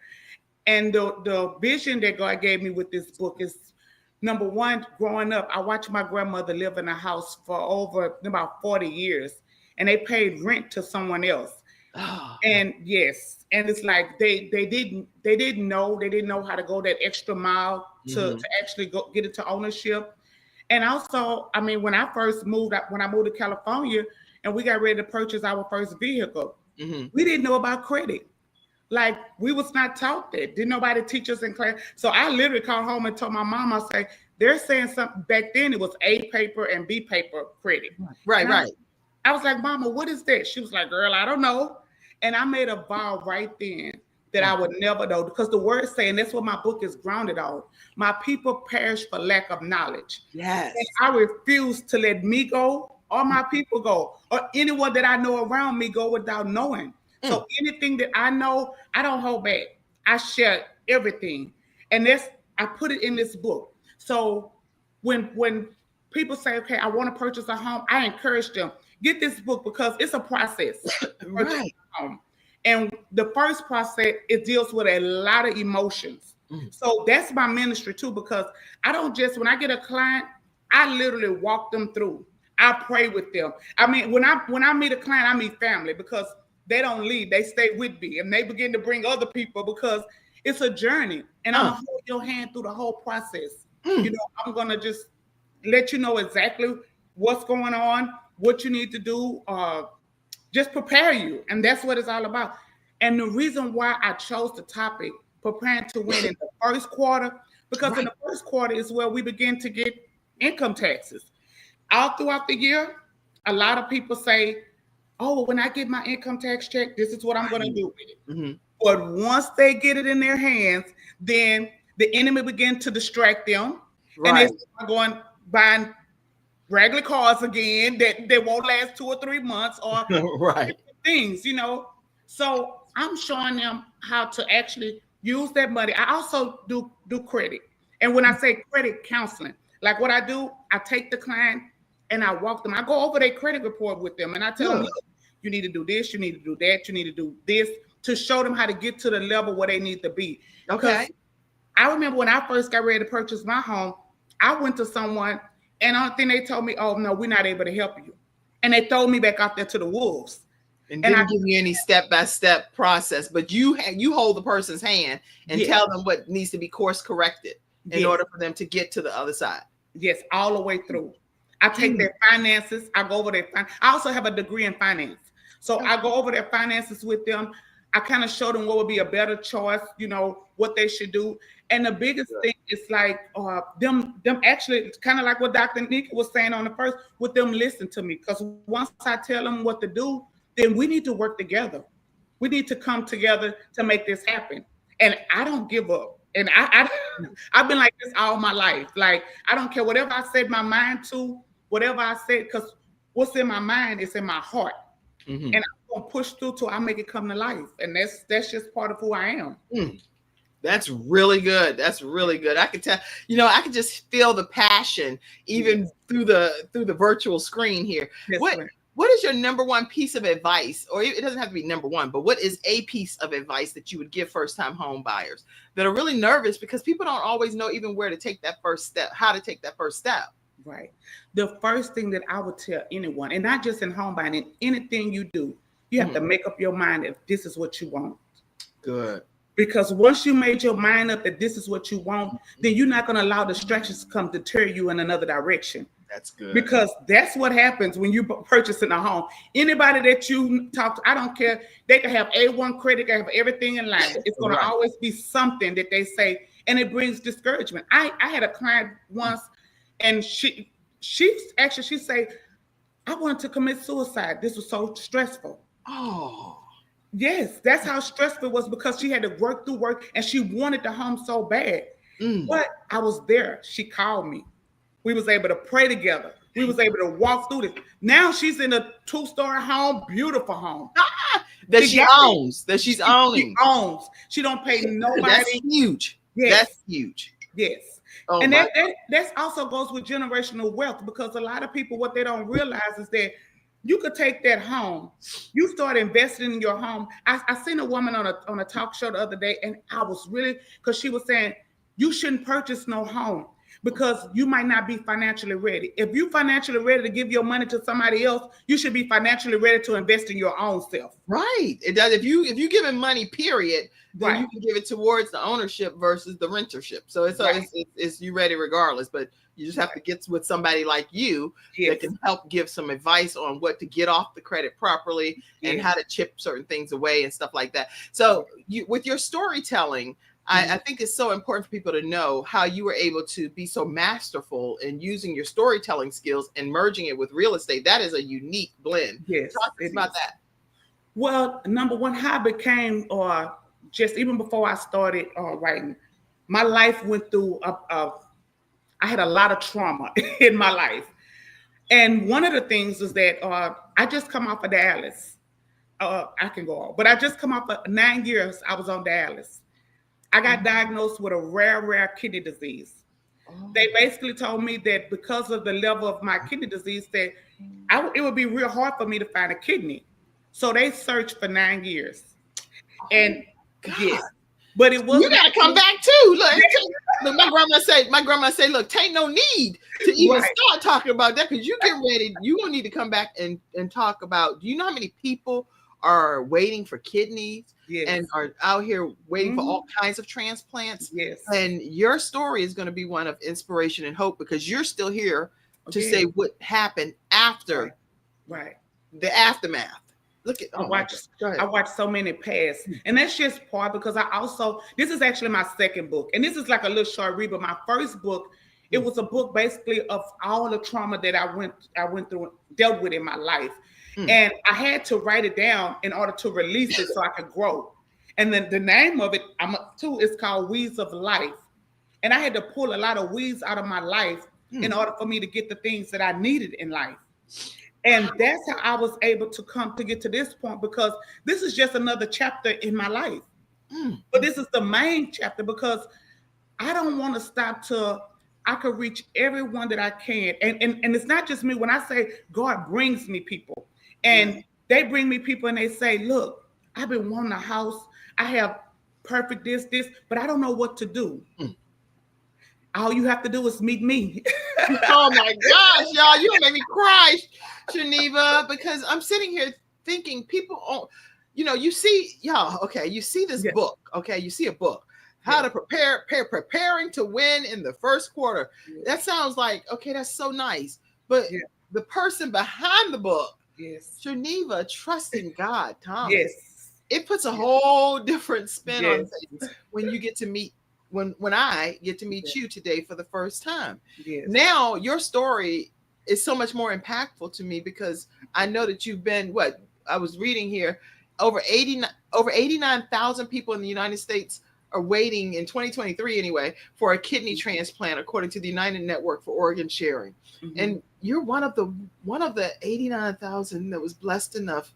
And the vision that God gave me with this book is, number one, growing up, I watched my grandmother live in a house for over about 40 years, and they paid rent to someone else. And yes, and it's like they didn't know how to go that extra mile to actually go get it to ownership. And also, I mean, when I moved to California and we got ready to purchase our first vehicle, we didn't know about credit. Like, we was not taught that. Didn't nobody teach us in class. So I literally called home and told my mom, I say, they're saying something back then. It was A paper and B paper credit. Right. I was like, Mama, what is that? She was like, girl, I don't know. And I made a vow right then that I would never know, because the word saying, that's what my book is grounded on. My people perish for lack of knowledge. Yes. And I refuse to let me go or my people go or anyone that I know around me go without knowing. So anything that I know, I don't hold back. I share everything. And I put it in this book. So when people say, okay, I want to purchase a home, I encourage them, get this book, because it's a process. Right. And the first process, it deals with a lot of emotions. So that's my ministry too, because I don't just, when I get a client, I literally walk them through. I pray with them. I mean, when I meet a client, I meet family, because they don't leave. They stay with me, and they begin to bring other people, because it's a journey. And I'm going to hold your hand through the whole process. You know, I'm going to just let you know exactly what's going on, what you need to do, just prepare you. And that's what it's all about. And the reason why I chose the topic, preparing to win in the first quarter, because in the first quarter is where we begin to get income taxes. All throughout the year, a lot of people say, oh, when I get my income tax check, this is what I'm going to do with it. But once they get it in their hands, then the enemy begins to distract them. And they start going buying regular cars again that won't last 2 or 3 months, or things, you know. So I'm showing them how to actually use that money. I also do credit. And when I say credit counseling, like what I do, I take the client and I walk them. I go over their credit report with them, and I tell them, look, you need to do this, you need to do that, you need to do this, to show them how to get to the level where they need to be. Okay. I remember when I first got ready to purchase my home, I went to someone, and the only thing they told me, oh, no, we're not able to help you. And they throw me back out there to the wolves. And didn't give you any step-by-step process, but you hold the person's hand and tell them what needs to be course corrected in order for them to get to the other side. Yes, all the way through. I take their finances. I go over their I also have a degree in finance. So I go over their finances with them. I kind of showed them what would be a better choice, you know, what they should do. And the biggest thing is like them actually kind of like what Dr. Nikki was saying on the first, with them listen to me. Because once I tell them what to do, then we need to work together. We need to come together to make this happen. And I don't give up. And I've been like this all my life. Like, I don't care whatever I set my mind to, whatever I said, because what's in my mind is in my heart. And I'm gonna push through till I make it come to life. And that's just part of who I am. That's really good. That's really good. I could tell, you know, I could just feel the passion even through the virtual screen here. Yes, What is your number one piece of advice, or it doesn't have to be number one, but what is a piece of advice that you would give first-time home buyers that are really nervous because people don't always know even where to take that first step, how to take that first step? Right. The first thing that I would tell anyone, and not just in home buying, in anything you do, you have to make up your mind if this is what you want. Good. Because once you made your mind up that this is what you want, then you're not going to allow distractions to come deter you in another direction. That's good. Because that's what happens when you purchasing a home. Anybody that you talk to, I don't care, they can have A1 credit, they have everything in line. It's going to always be something that they say, and it brings discouragement. I had a client once, and she said, I wanted to commit suicide. This was so stressful. Oh. Yes, that's how stressful it was, because she had to work through work and she wanted the home so bad. But I was there. She called me. We was able to pray together. We was able to walk through this. Now she's in a 2-story home, beautiful home. That she owns, that she's owning. She owns. She don't pay nobody. That's huge. Yes. That's huge. Yes. Oh, and that also goes with generational wealth, because a lot of people, what they don't realize is that you could take that home, you start investing in your home. I seen a woman on a talk show the other day, and I was really, because she was saying, you shouldn't purchase no home because you might not be financially ready. If you're financially ready to give your money to somebody else, you should be financially ready to invest in your own self. Right. It does. If you're giving money, period, then you can give it towards the ownership versus the rentership. So it's you ready regardless, but you just have to get with somebody like you that can help give some advice on what to get off the credit properly and how to chip certain things away and stuff like that. So with your storytelling, I think it's so important for people to know how you were able to be so masterful in using your storytelling skills and merging it with real estate. That is a unique blend. Yes. Talk to us about that. Well, number one, how I became, just even before I started writing, my life went through I had a lot of trauma in my life. And one of the things is that I just come off of dialysis. I can go on, but I just come off of 9 years I was on dialysis. I got diagnosed with a rare kidney disease. They basically told me that because of the level of my kidney disease, that it would be real hard for me to find a kidney. So they searched for 9 years. And yes, but it wasn't. You gotta come back too. Look, my grandma say, look, take no need to even start talking about that, because you get ready. You gonna need to come back and talk about. Do you know how many people are waiting for kidneys and are out here waiting for all kinds of transplants? Yes. And your story is going to be one of inspiration and hope, because you're still here to say what happened after the aftermath. Look at I watched so many pass, and that's just part, because this is actually my second book, and this is like a little short read, but my first book, it was a book basically of all the trauma that I went through, dealt with in my life. And I had to write it down in order to release it so I could grow. And then the name of it, is called Weeds of Life. And I had to pull a lot of weeds out of my life in order for me to get the things that I needed in life. And that's how I was able to get to this point, because this is just another chapter in my life. But this is the main chapter, because I don't want to stop till I could reach everyone that I can. And it's not just me. When I say God brings me people, and they bring me people and they say, look, I've been wanting a house. I have perfect this, but I don't know what to do. All you have to do is meet me. Oh my gosh, y'all, you make me cry, Geneva, because I'm sitting here thinking people, you see, y'all, okay, you see this book, okay, you see a book, how to preparing to win in the first quarter. That sounds like, okay, that's so nice. But the person behind the book, Geneva, trusting God, Thomas. Yes. it puts a whole different spin on Yes. things when you get to meet when I get to meet you today for the first time. Yes. Now your story is so much more impactful to me because I know that you've been what I was reading here over 89,000 people in the United States are waiting in 2023 anyway for a kidney transplant according to the United Network for Organ Sharing. Mhm. And you're one of the 89,000 that was blessed enough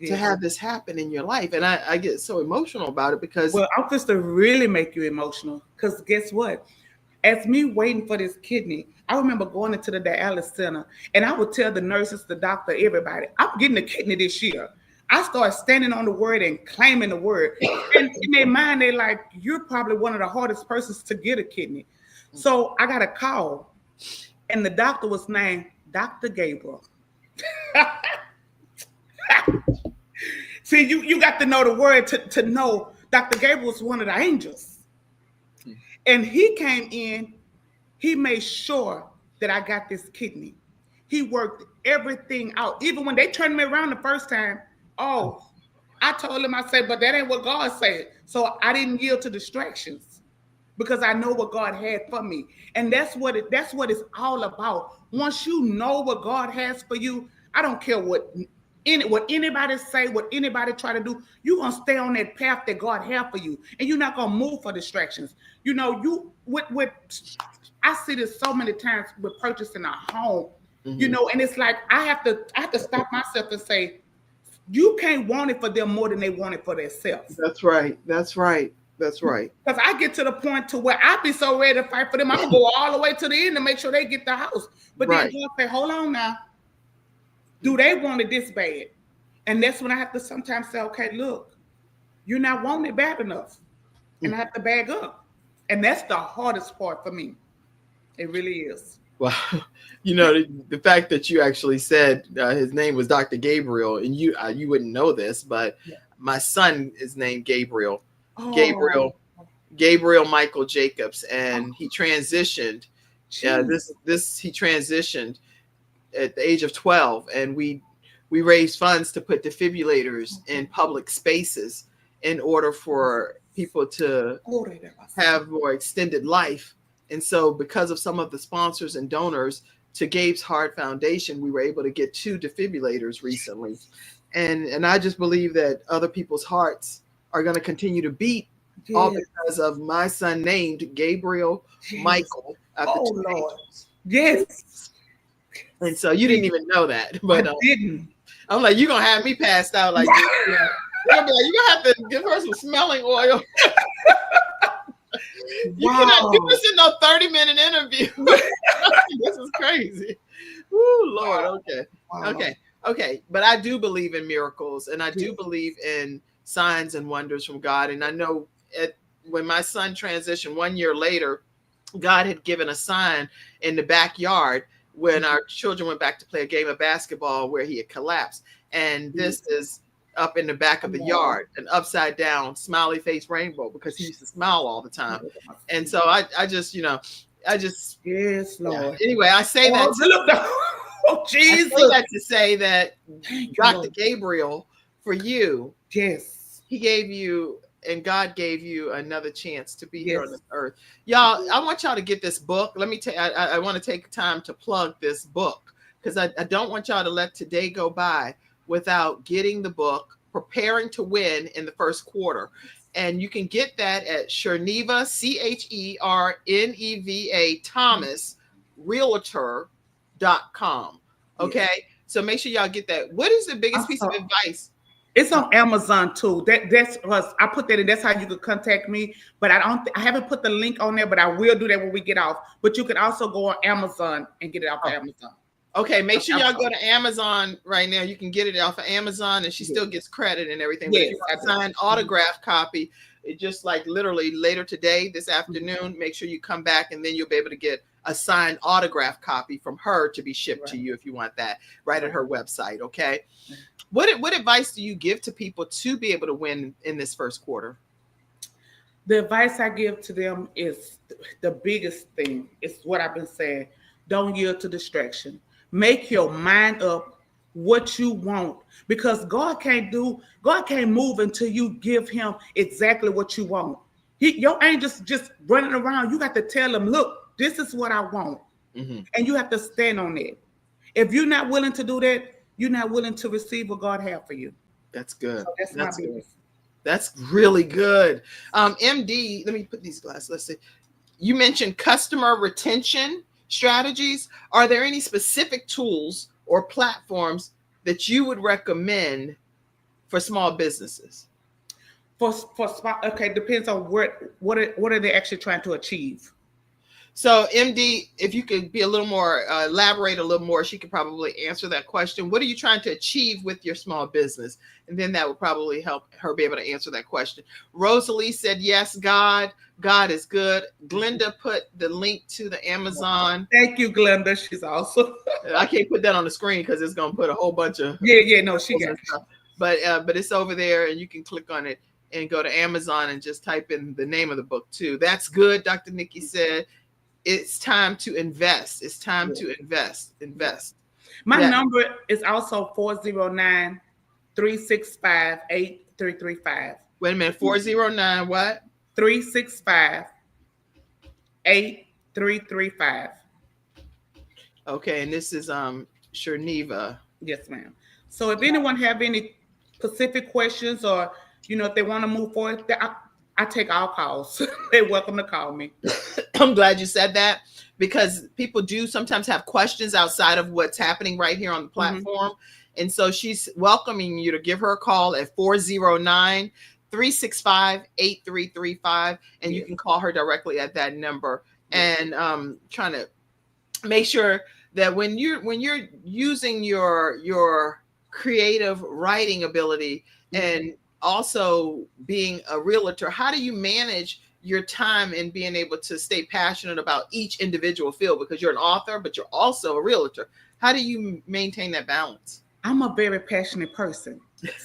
to have this happen in your life. And I get so emotional about it because Well, I'm just to really make you emotional. Because guess what? As me waiting for this kidney, I remember going into the dialysis center and I would tell the nurses, the doctor, everybody, I'm getting a kidney this year. I started standing on the word and claiming the word. And in their mind, they're like, you're probably one of the hardest persons to get a kidney. So I got a call and the doctor was named Dr. Gabriel. See, you got to know the word to know Dr. Gabriel was one of the angels. And he came in, he made sure that I got this kidney. He worked everything out. Even when they turned me around the first time, I told him, I said, but that ain't what God said. So I didn't yield to distractions because I know what God had for me. And that's what it's all about. Once you know what God has for you, I don't care what anybody say, what anybody try to do, you're gonna stay on that path that God has for you, and you're not gonna move for distractions. You know, I see this so many times with purchasing a home, you know, and it's like I have to stop myself and say, you can't want it for them more than they want it for themselves. That's right. That's right. That's right. Because I get to the point to where I be so ready to fight for them, I'm gonna go all the way to the end to make sure they get the house. But then God say, hold on now. Do they want it this bad? And that's when I have to sometimes say, okay, look, you're not wanting it bad enough. And I have to bag up. And that's the hardest part for me. It really is. Well, you know, the fact that you actually said his name was Dr. Gabriel, and you wouldn't know this, but my son is named Gabriel. Gabriel Michael Jacobs, and he transitioned. He transitioned at the age of 12, and we raised funds to put defibrillators in public spaces in order for people to have more extended life. And so because of some of the sponsors and donors to Gabe's Heart Foundation, we were able to get 2 defibrillators recently. And I just believe that other people's hearts are going to continue to beat all because of my son named Gabriel Michael after 2 angels. Yes. And so you didn't even know that, but I didn't. I'm like, you're gonna have me passed out like this. You're gonna have to give her some smelling oil. You cannot do this in no 30-minute interview. This is crazy. Woo, Lord. Okay. Wow. Okay. But I do believe in miracles, and I do believe in signs and wonders from God. And I know when my son transitioned 1 year later, God had given a sign in the backyard when our children went back to play a game of basketball where he had collapsed. And this is up in the back of the yard, an upside down smiley face rainbow, because he used to smile all the time. And so I just, yes, Lord. Anyway, I say that. Jesus. I say that to say that Dr. Gabriel, for you, he gave you, and God gave you another chance to be here on this earth. Y'all, I want y'all to get this book. Let me I want to take time to plug this book, because I don't want y'all to let today go by without getting the book, Preparing to Win in the First Quarter. And you can get that at Cherneva, CHERNEVA, Thomas, Realtor.com. Okay. So make sure y'all get that. What is the biggest piece of advice? It's on Amazon too. That's us. I put that in. That's how you could contact me. But I haven't put the link on there, but I will do that when we get off. But you can also go on Amazon and get it off of Amazon. Okay, make sure y'all go to Amazon right now. You can get it off of Amazon, and she still gets credit and everything. But if you want a signed autograph copy, it just like literally later today, this afternoon, make sure you come back, and then you'll be able to get a signed autograph copy from her to be shipped to you if you want that right at her website. Okay. What advice do you give to people to be able to win in this first quarter? The advice I give to them is the biggest thing. It's what I've been saying. Don't yield to distraction. Make your mind up what you want, because God can't move until you give him exactly what you want. Your angels just running around. You got to tell him, look, this is what I want. Mm-hmm. And you have to stand on it. If you're not willing to do that, you're not willing to receive what God has for you. That's good. So that's my business. That's really good. MD, let me put these glasses. Let's see. You mentioned customer retention strategies. Are there any specific tools or platforms that you would recommend for small businesses? Okay, depends on what are they actually trying to achieve. So, MD, if you could be a little more, elaborate a little more, she could probably answer that question. What are you trying to achieve with your small business? And then that would probably help her be able to answer that question. Rosalie said, yes, God is good. Glenda put the link to the Amazon. Thank you, Glenda. She's awesome. I can't put that on the screen because it's going to put a whole bunch of. No, she got stuff. But it's over there and you can click on it and go to Amazon and just type in the name of the book too. That's good, Dr. Nikki said. It's time to invest. It's time to invest. My number is also 409-365-8335. Wait a minute, 409 what? 365-8335. Okay, and this is Sherniva. Yes, ma'am. So if anyone have any specific questions, or if they want to move forward, I take all calls. They're welcome to call me. I'm glad you said that, because people do sometimes have questions outside of what's happening right here on the platform. Mm-hmm. And so she's welcoming you to give her a call at 409-365-8335. And you can call her directly at that number. And trying to make sure that when you're using your creative writing ability and also being a realtor, how do you manage your time and being able to stay passionate about each individual field? Because you're an author, but you're also a realtor. How do you maintain that balance? I'm a very passionate person.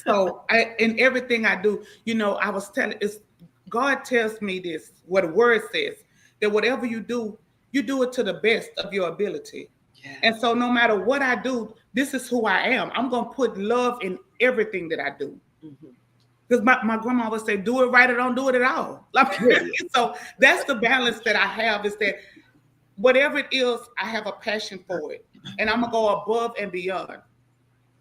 So in everything I do, I was telling, God tells me this, what the word says, that whatever you do it to the best of your ability. Yeah. And so no matter what I do, this is who I am. I'm going to put love in everything that I do. Mm-hmm. Because my grandma would say, do it right or don't do it at all. So that's the balance that I have, is that whatever it is, I have a passion for it. And I'm going to go above and beyond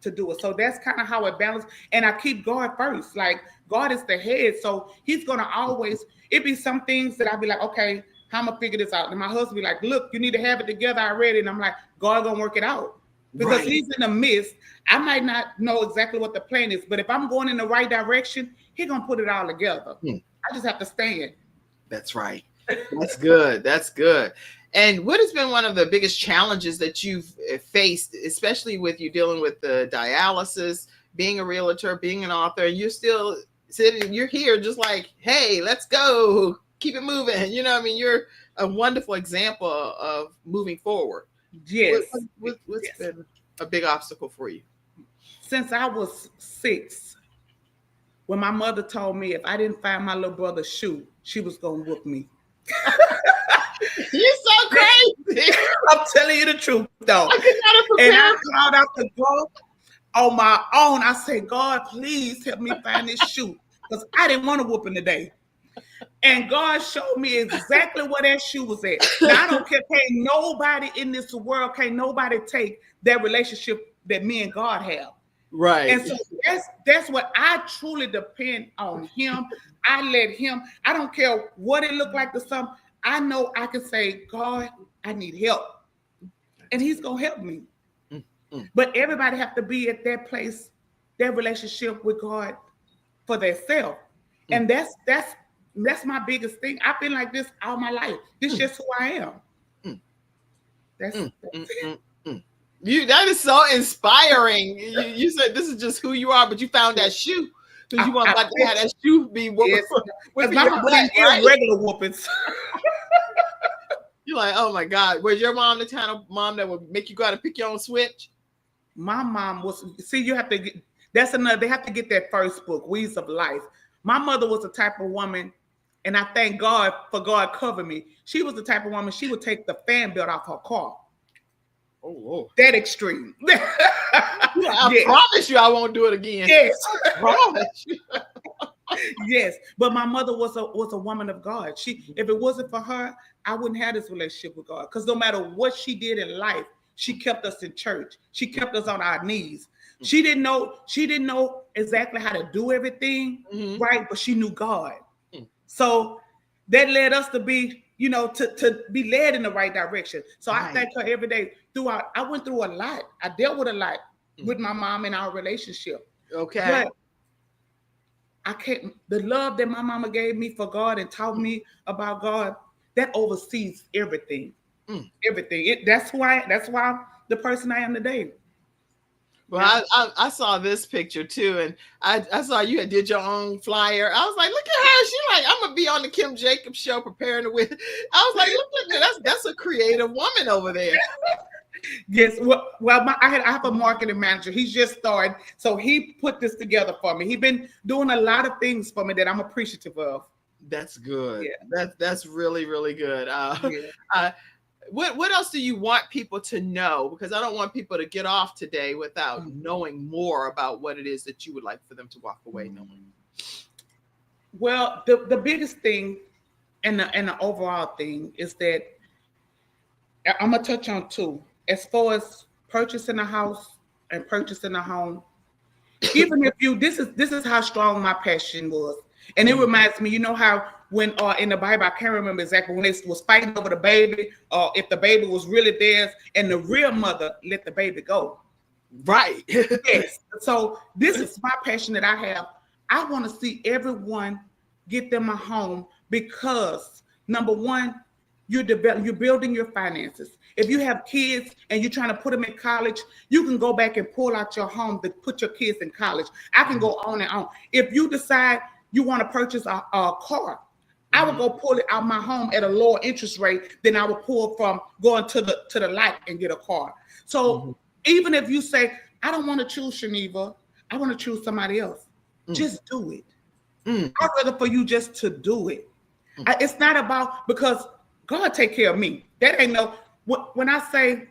to do it. So that's kind of how it balances. And I keep God first. Like, God is the head. So he's going to always, it be some things that I'll be like, okay, how am I figure this out? And my husband be like, look, you need to have it together already. And I'm like, God going to work it out. Because he's in the midst. I might not know exactly what the plan is, but if I'm going in the right direction, he's going to put it all together. I just have to stand. That's right. That's good. That's good. And what has been one of the biggest challenges that you've faced, especially with you dealing with the dialysis, being a realtor, being an author, and you're still sitting, you're here just like, hey, let's go, keep it moving. You're a wonderful example of moving forward. Yes. What's been a big obstacle for you? Since I was 6, when my mother told me if I didn't find my little brother's shoe, she was going to whoop me. You're so crazy. I'm telling you the truth, though. And I called out to God on my own. I said, God, please help me find this shoe, because I didn't want to whoop him today. And God showed me exactly where that shoe was at. Now, I don't care. Can't nobody in this world, can't nobody take that relationship that me and God have. Right. And so that's what I truly depend on him. I let him, I don't care what it looked like to some. I know I can say, God, I need help. And he's going to help me. Mm-hmm. But everybody have to be at that place, that relationship with God for themselves. Mm-hmm. And that's my biggest thing. I've been like this all my life. This is just who I am. That's it. That is so inspiring. You said this is just who you are, but you found that shoe because you want to have that shoe be with my regular whoopings. You're like, oh my God. Was your mom the kind of mom that would make you go out and pick your own switch? My mom was, you have to get, that's another, they have to get that first book, Weeds of Life. My mother was the type of woman, and I thank God for God covering me. She was the type of woman, she would take the fan belt off her car. Oh, Lord. That extreme. I promise you I won't do it again. Yes. I promise you. Yes. But my mother was a woman of God. If it wasn't for her, I wouldn't have this relationship with God. Because no matter what she did in life, she kept us in church. She kept us on our knees. She didn't know exactly how to do everything, right? But she knew God. So that led us to be, to be led in the right direction. So I thank her every day. I went through a lot. I dealt with a lot with my mom in our relationship. Okay. But the love that my mama gave me for God and taught me about God, that oversees everything. Everything. That's why I'm the person I am today. Well, I saw this picture too, and I saw you did your own flyer. I was like, look at her. She like, I'm gonna be on the Kim Jacobs show preparing to win. I was like, look at that. That's a creative woman over there. Yes. Well, I have a marketing manager. He's just started, so he put this together for me. He's been doing a lot of things for me that I'm appreciative of. That's good. Yeah. That's really, really good. What else do you want people to know? Because I don't want people to get off today without knowing more about what it is that you would like for them to walk away knowing. Well, the biggest thing and the overall thing is that I'm gonna touch on two. As far as purchasing a house and purchasing a home, even if this is how strong my passion was. And it reminds me, how when in the Bible, I can't remember exactly when they was fighting over the baby, or if the baby was really theirs, and the real mother let the baby go. Right. Yes. So this is my passion that I have. I want to see everyone get them a home because, number one, you're building your finances. If you have kids and you're trying to put them in college, you can go back and pull out your home to put your kids in college. I can go on and on. If you decide you want to purchase a car, I would go pull it out my home at a lower interest rate than I would pull from going to the light and get a car. So even if you say, I don't want to choose Shaneva, I want to choose somebody else, just do it. I'd rather for you just to do it. It's not about, because God take care of me. That ain't when I say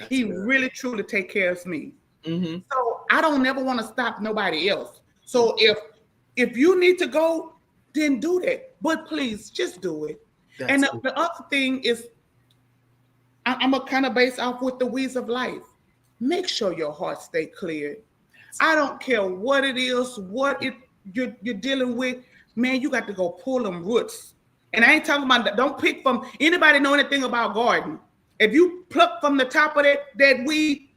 he really truly take care of me. So I don't never want to stop nobody else. So if you need to go, then do that. But please just do it. And the other thing is, I'm gonna kind of base off with the weeds of life. Make sure your heart stay clear. I don't care what it is, you're dealing with, man, you got to go pull them roots. And I ain't talking about, don't pick from, anybody know anything about garden? If you pluck from the top of that weed,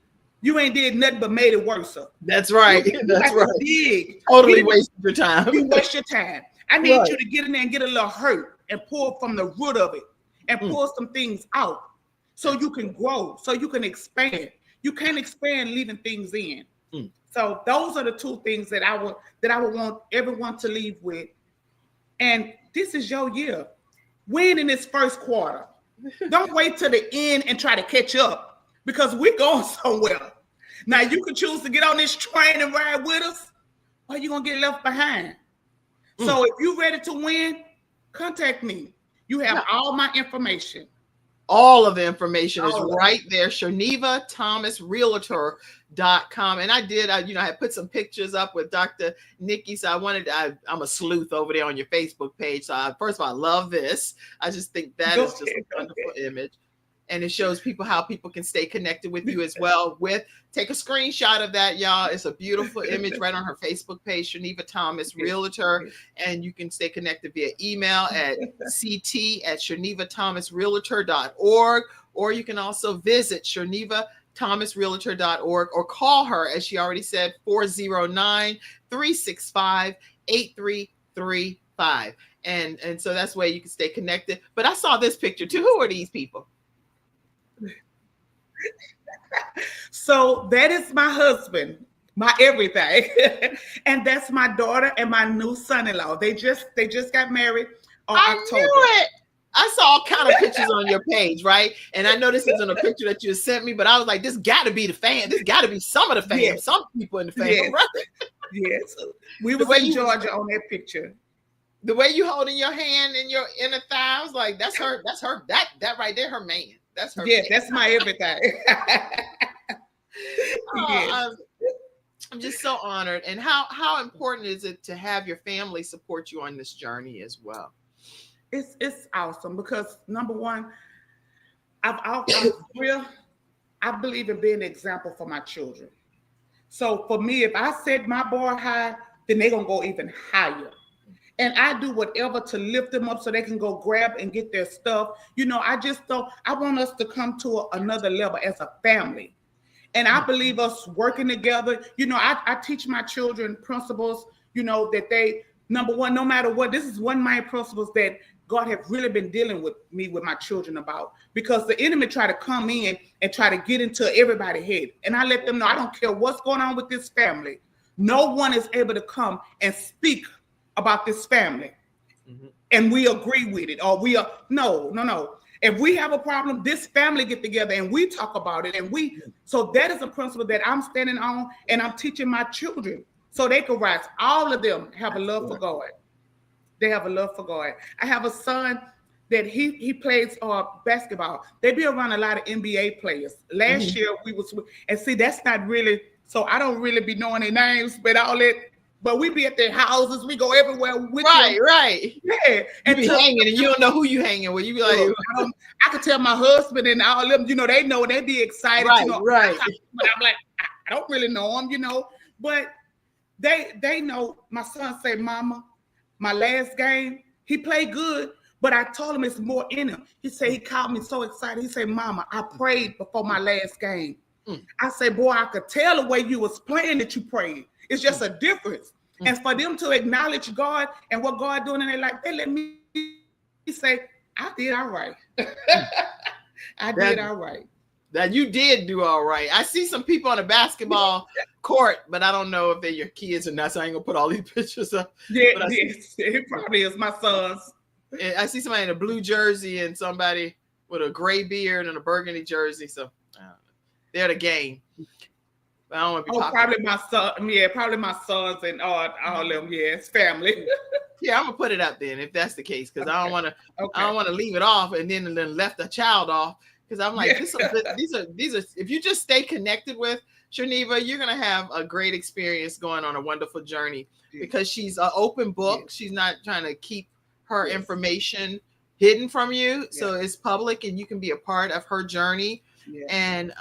you ain't did nothing but made it worse. That's right. That's right. Dig. Totally wasted your time. You waste your time. I need you to get in there and get a little hurt and pull from the root of it and pull some things out so you can grow, so you can expand. You can't expand leaving things in. So those are the two things that I would want everyone to leave with. And this is your year. Win in this first quarter. Don't wait till the end and try to catch up, because we're going somewhere. Now you can choose to get on this train and ride with us, or you're gonna get left behind. So if you're ready to win, contact me. You have all my information. All of the information is right there. ShanevaThomasRealtor.com. And I had put some pictures up with Dr. Nikki. So I'm a sleuth over there on your Facebook page. So first of all, I love this. I just think that is just a wonderful image. And it shows people how people can stay connected with you as well. Take a screenshot of that, y'all. It's a beautiful image right on her Facebook page, Shaneva Thomas Realtor. And you can stay connected via email at ct@ShanevaThomasRealtor.org. Or you can also visit ShanevaThomasRealtor.org or call her, as she already said, 409-365-8335. And so that's where you can stay connected. But I saw this picture too. Who are these people? So that is my husband, my everything. And that's my daughter and my new son-in-law. They just got married on October. Knew it. I saw all kind of pictures on your page, right? And I know this isn't a picture that you sent me, but I was like, this got to be the fan. This got to be some of the fans, some people in the fans. Right? Yes. We was in Georgia on that picture. The way you holding your hand in your inner thigh, I was like, that's her. That right there, her man. That's her. Yes, that's my everything. Yes. I'm just so honored. And how important is it to have your family support you on this journey as well? It's awesome because number one, I'm real. I believe in being an example for my children. So for me, if I set my bar high, then they're gonna go even higher. And I do whatever to lift them up so they can go grab and get their stuff. You know, I want us to come to another level as a family. And I believe us working together. You know, I teach my children principles, you know, that they, number one, no matter what, this is one of my principles that God have really been dealing with me, with my children about, because the enemy try to come in and try to get into everybody's head. And I let them know, I don't care what's going on with this family. No one is able to come and speak about this family. Mm-hmm. And we agree with it, or we are, no. If we have a problem, this family get together and we talk about it. And so that is a principle that I'm standing on, and I'm teaching my children so they can rise. All of them have a love for God. They have a love for God. I have a son that he plays basketball. They be around a lot of NBA players. Last year we was, and see, that's not really, so I don't really be knowing their names, but but we be at their houses. We go everywhere with them. Right. Yeah. And be hanging, and you don't know who you hanging with. You be like, I could tell my husband and all of them, you know, they know, they be excited. Right, you know, right. But I'm like, I don't really know them, you know. But they know. My son say, Mama, my last game, he played good, but I told him it's more in him. He said, he called me so excited. He said, Mama, I prayed before my last game. I said, boy, I could tell the way you was playing that you prayed. It's just a difference. And for them to acknowledge God and what God doing in their life, they let me say, I did all right. I did all right. That you did do all right. I see some people on a basketball court, but I don't know if they're your kids or not, so I ain't gonna put all these pictures up. Yeah, yes, it probably is my sons. I see somebody in a blue jersey and somebody with a gray beard and a burgundy jersey, so they're the game. I don't want to be probably my son. Yeah, probably my sons and all of them. Yeah, it's family. Yeah, I'm gonna put it up then if that's the case, because I don't want to. I don't want to leave it off and then left a child off, because I'm like, these are. If you just stay connected with Sharniva, you're gonna have a great experience going on a wonderful journey, because she's an open book. She's not trying to keep her information hidden from you, so it's public and you can be a part of her journey. And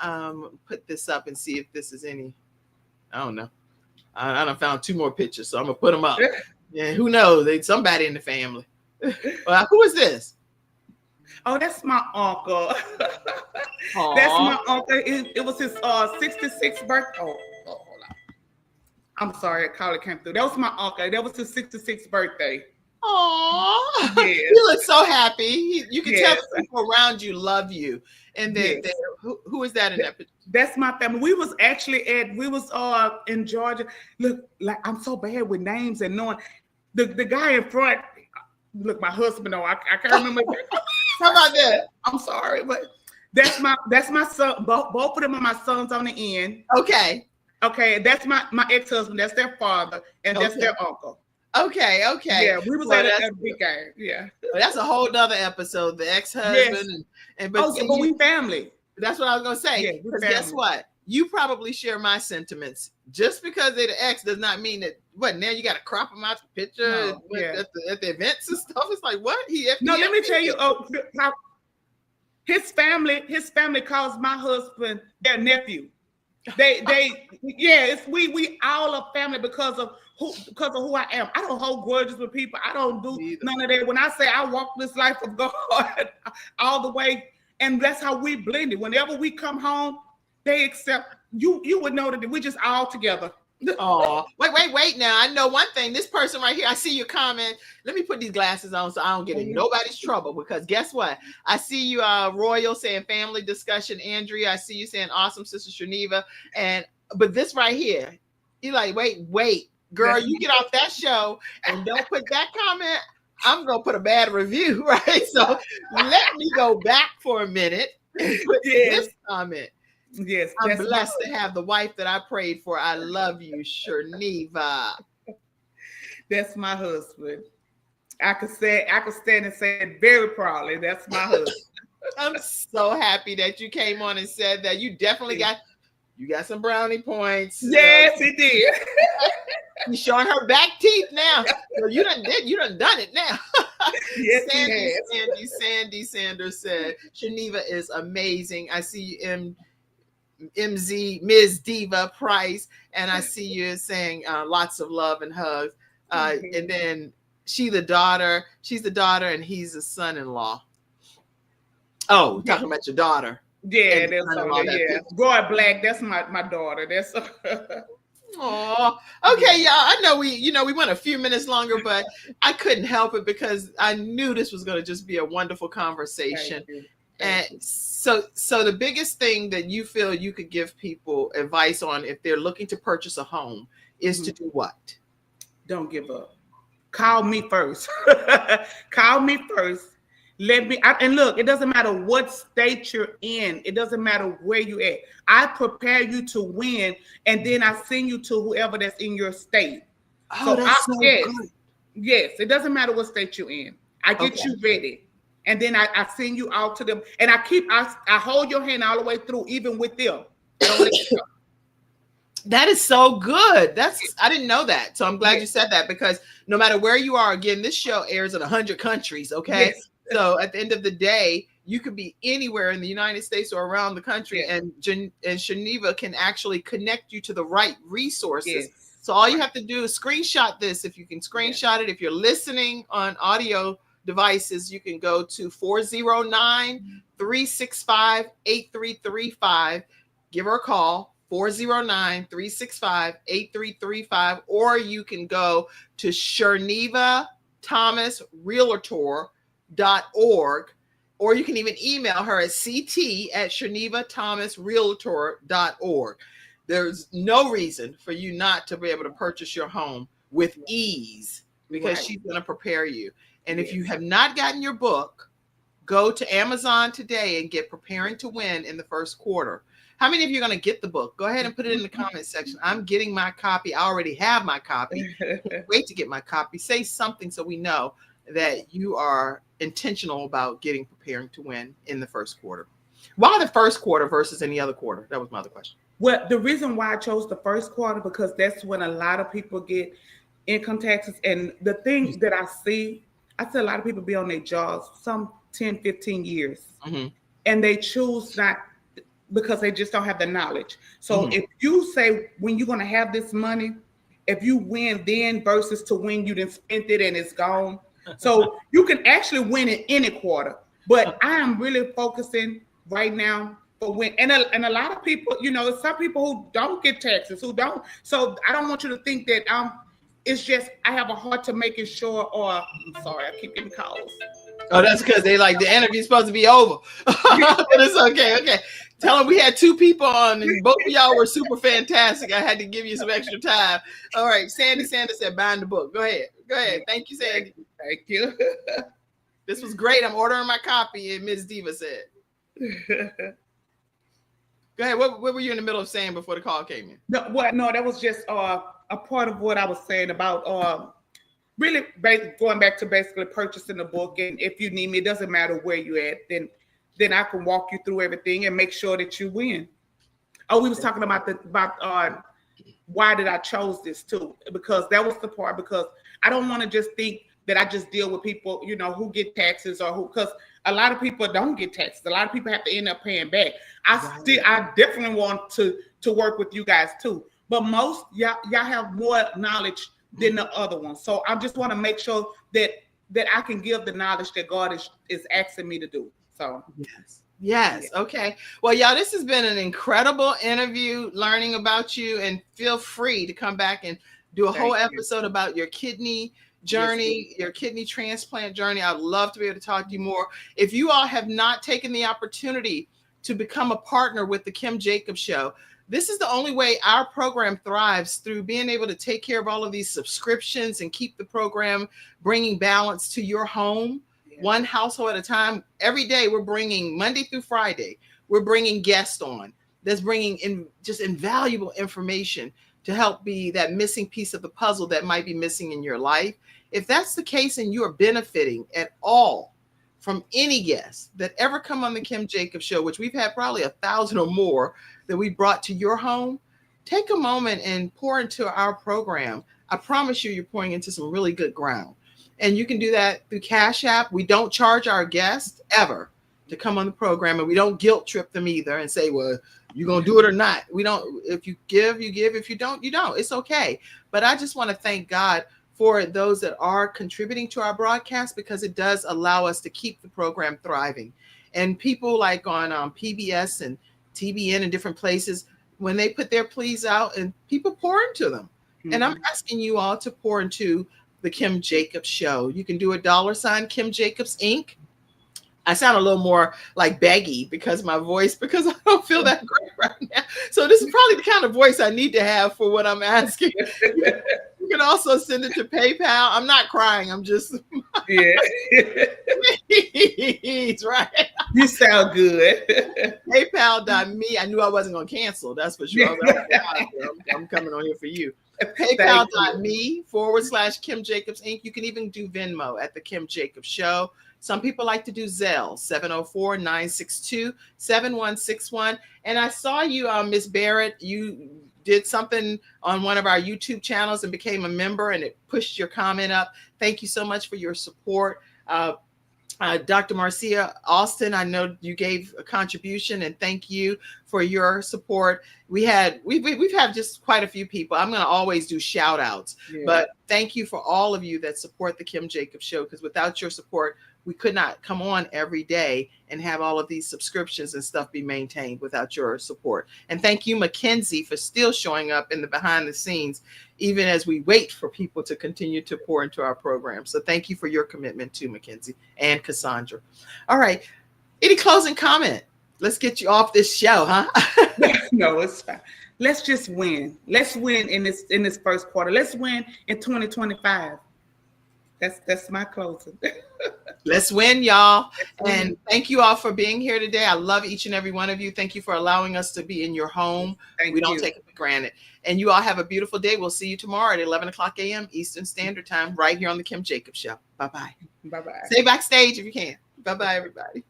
put this up and see if this is any. I don't know. I done found 2 more pictures, so I'm gonna put them up. Yeah, who knows? They somebody in the family. Who is this? Oh, that's my uncle. That's my uncle. It was his 66th birthday. Oh, hold on. I'm sorry, a caller came through. That was my uncle. That was his 66th birthday. Oh, yes. You look so happy. You can tell the people around you love you. And then who is that in that picture? That's my family. We was actually in Georgia. Look, like I'm so bad with names and knowing the guy in front. Look, my husband. No, I can't remember. How about that? I'm sorry, but that's my son. Both of them are my sons on the end. Okay. That's my ex-husband. That's their father, and that's their uncle. Okay. Yeah, we was at a big game. Yeah. Well, that's a whole nother episode. The ex-husband but we family. That's what I was gonna say. Because guess what? You probably share my sentiments. Just because they're the ex does not mean that. What, now you got to crop them out the picture at the events and stuff. It's like, what? Let me tell you. His family calls my husband their nephew. We all are family because of who I am. I don't hold grudges with people. I don't do none of that. When I say I walk this life of God all the way, and that's how we blend it. Whenever we come home, they accept you. You would know that we just all together. Oh, wait. Now I know one thing. This person right here, I see your comment. Let me put these glasses on so I don't get in nobody's trouble, because guess what? I see you, Royal, saying family discussion. Andrea, I see you saying awesome, Sister Sharniva. But this right here, you're like, wait, girl, you get off that show and don't put that comment. I'm gonna put a bad review, right? So let me go back for a minute and put this comment. Yes, I'm blessed to have the wife that I prayed for. I love you, Sharniva. That's my husband. I could stand and say it very proudly. That's my husband. I'm so happy that you came on and said that. You definitely got some brownie points. Yes, it did. She's showing her back teeth now. So you done done it now. Yes, he has. Sandy Sanders said, Geneva is amazing. I see you, MZ, Ms. Diva Price, and I see you saying lots of love and hugs. And then she's the daughter, and he's the son-in-law. Oh, talking about your daughter. Yeah, that's all. Yeah, Roy Black. That's my daughter. That's. Oh, okay, y'all. I know we went a few minutes longer, but I couldn't help it because I knew this was going to just be a wonderful conversation. And so the biggest thing that you feel you could give people advice on if they're looking to purchase a home is to do what? Don't give up. Call me first. Call me first. And look, it doesn't matter what state you're in. It doesn't matter where you at. I prepare you to win, and then I send you to whoever that's in your state. Oh, that's so good. Yes, it doesn't matter what state you're in. I get you ready, and then I send you out to them, and I hold your hand all the way through, even with them. Don't let you go. That is so good. I didn't know that. So I'm glad you said that, because no matter where you are, again, this show airs in 100 countries. Okay. Yes. So at the end of the day, you could be anywhere in the United States or around the country, and Geneva can actually connect you to the right resources. Yes. So all you have to do is screenshot this. If you can screenshot it, if you're listening on audio devices, you can go to 409-365-8335. Give her a call, 409-365-8335, or you can go to ShernevaThomasRealtor.org, or you can even email her at ct@ShernevaThomasRealtor.org. There's no reason for you not to be able to purchase your home with ease, because she's going to prepare you. And if you have not gotten your book, go to Amazon today and get Preparing to Win in the First Quarter. How many of you are going to get the book? Go ahead and put it in the comment section. I'm getting my copy. I already have my copy. Wait to get my copy. Say something so we know that you are intentional about getting Preparing to Win in the First Quarter. Why the first quarter versus any other quarter? That was my other question. Well, the reason why I chose the first quarter, because that's when a lot of people get income taxes. And the things that I see a lot of people be on their jobs some 10, 15 years. Mm-hmm. And they choose not, because they just don't have the knowledge. So if you say, when you're going to have this money, if you win then versus to when you didn't spend it and it's gone. So you can actually win in any quarter. But I am really focusing right now for when, and a lot of people, some people who don't get taxes, who don't. So I don't want you to think that it's just, I have a heart to making sure, or I'm sorry, I keep getting calls. Oh, that's because they like the interview's supposed to be over. But it's okay. Okay. Tell them we had 2 people on and both of y'all were super fantastic. I had to give you some extra time. All right. Sandy Sanders said, buying the book. Go ahead. Thank you, Sandy. Thank you. This was great. I'm ordering my copy, and Ms. Diva said. Go ahead. What were you in the middle of saying before the call came in? No, that was just a part of what I was saying about really going back to basically purchasing the book. And if you need me, it doesn't matter where you're at, then I can walk you through everything and make sure that you win. Oh, we was talking about why did I chose this too? Because that was the part, because I don't want to just think that I just deal with people, who get taxes, or because a lot of people don't get taxes. A lot of people have to end up paying back. I definitely want to work with you guys too. But most y'all have more knowledge than the other ones. So I just want to make sure that I can give the knowledge that God is asking me to do. So yes. Okay. Well, y'all, this has been an incredible interview, learning about you, and feel free to come back and do a whole episode about your kidney journey, your kidney transplant journey. I'd love to be able to talk to you more. If you all have not taken the opportunity to become a partner with the Kim Jacobs Show, this is the only way our program thrives, through being able to take care of all of these subscriptions and keep the program bringing balance to your home, one household at a time. Every day we're bringing, Monday through Friday, we're bringing guests on that's bringing in just invaluable information to help be that missing piece of the puzzle that might be missing in your life. If that's the case and you are benefiting at all from any guest that ever come on the Kim Jacobs Show, which we've had probably 1,000 or more that we brought to your home, take a moment and pour into our program. I promise you, you're pouring into some really good ground. And you can do that through Cash App. We don't charge our guests ever to come on the program, and we don't guilt trip them either and say, well, you're going to do it or not. We don't. If you give, you give. If you don't, you don't. It's okay. But I just want to thank God for those that are contributing to our broadcast, because it does allow us to keep the program thriving. And people like on PBS and TBN and different places, when they put their pleas out, and people pour into them. Mm-hmm. And I'm asking you all to pour into the Kim Jacobs Show. You can do $, Kim Jacobs Inc. I sound a little more like baggy because my voice, because I don't feel that great right now. So this is probably the kind of voice I need to have for what I'm asking. You can also send it to PayPal. I'm not crying. I'm just. Yeah. He's right. You sound good. PayPal.me. I knew I wasn't going to cancel. That's for sure. I'm coming on here for you. PayPal.me/Kim Jacobs Inc. You can even do Venmo at the Kim Jacobs Show. Some people like to do Zelle, 704-962-7161. And I saw you, Miss Barrett, you did something on one of our YouTube channels and became a member, and it pushed your comment up. Thank you so much for your support. Dr. Marcia Austin, I know you gave a contribution, and thank you for your support. We've had just quite a few people. I'm going to always do shout outs, but thank you for all of you that support the Kim Jacobs Show, because without your support, we could not come on every day and have all of these subscriptions and stuff be maintained without your support. And thank you, Mackenzie, for still showing up in the behind the scenes, even as we wait for people to continue to pour into our program. So thank you for your commitment too, Mackenzie and Cassandra. All right. Any closing comment? Let's get you off this show, huh? No, it's fine. Let's just win. Let's win in this first quarter. Let's win in 2025. That's my closing. Let's win, y'all. And thank you all for being here today. I love each and every one of you. Thank you for allowing us to be in your home. We don't take it for granted. And you all have a beautiful day. We'll see you tomorrow at 11 o'clock a.m. Eastern Standard Time, right here on the Kim Jacobs Show. Bye-bye. Bye-bye. Stay backstage if you can. Bye-bye, everybody.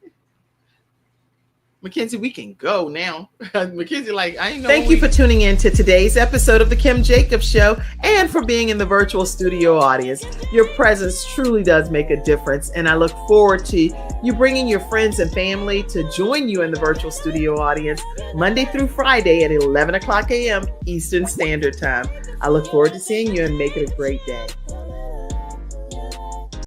Mackenzie, we can go now. Mackenzie, I ain't know. Thank you for tuning in to today's episode of the Kim Jacobs Show, and for being in the virtual studio audience. Your presence truly does make a difference, and I look forward to you bringing your friends and family to join you in the virtual studio audience Monday through Friday at 11 o'clock a.m. Eastern Standard Time. I look forward to seeing you, and make it a great day.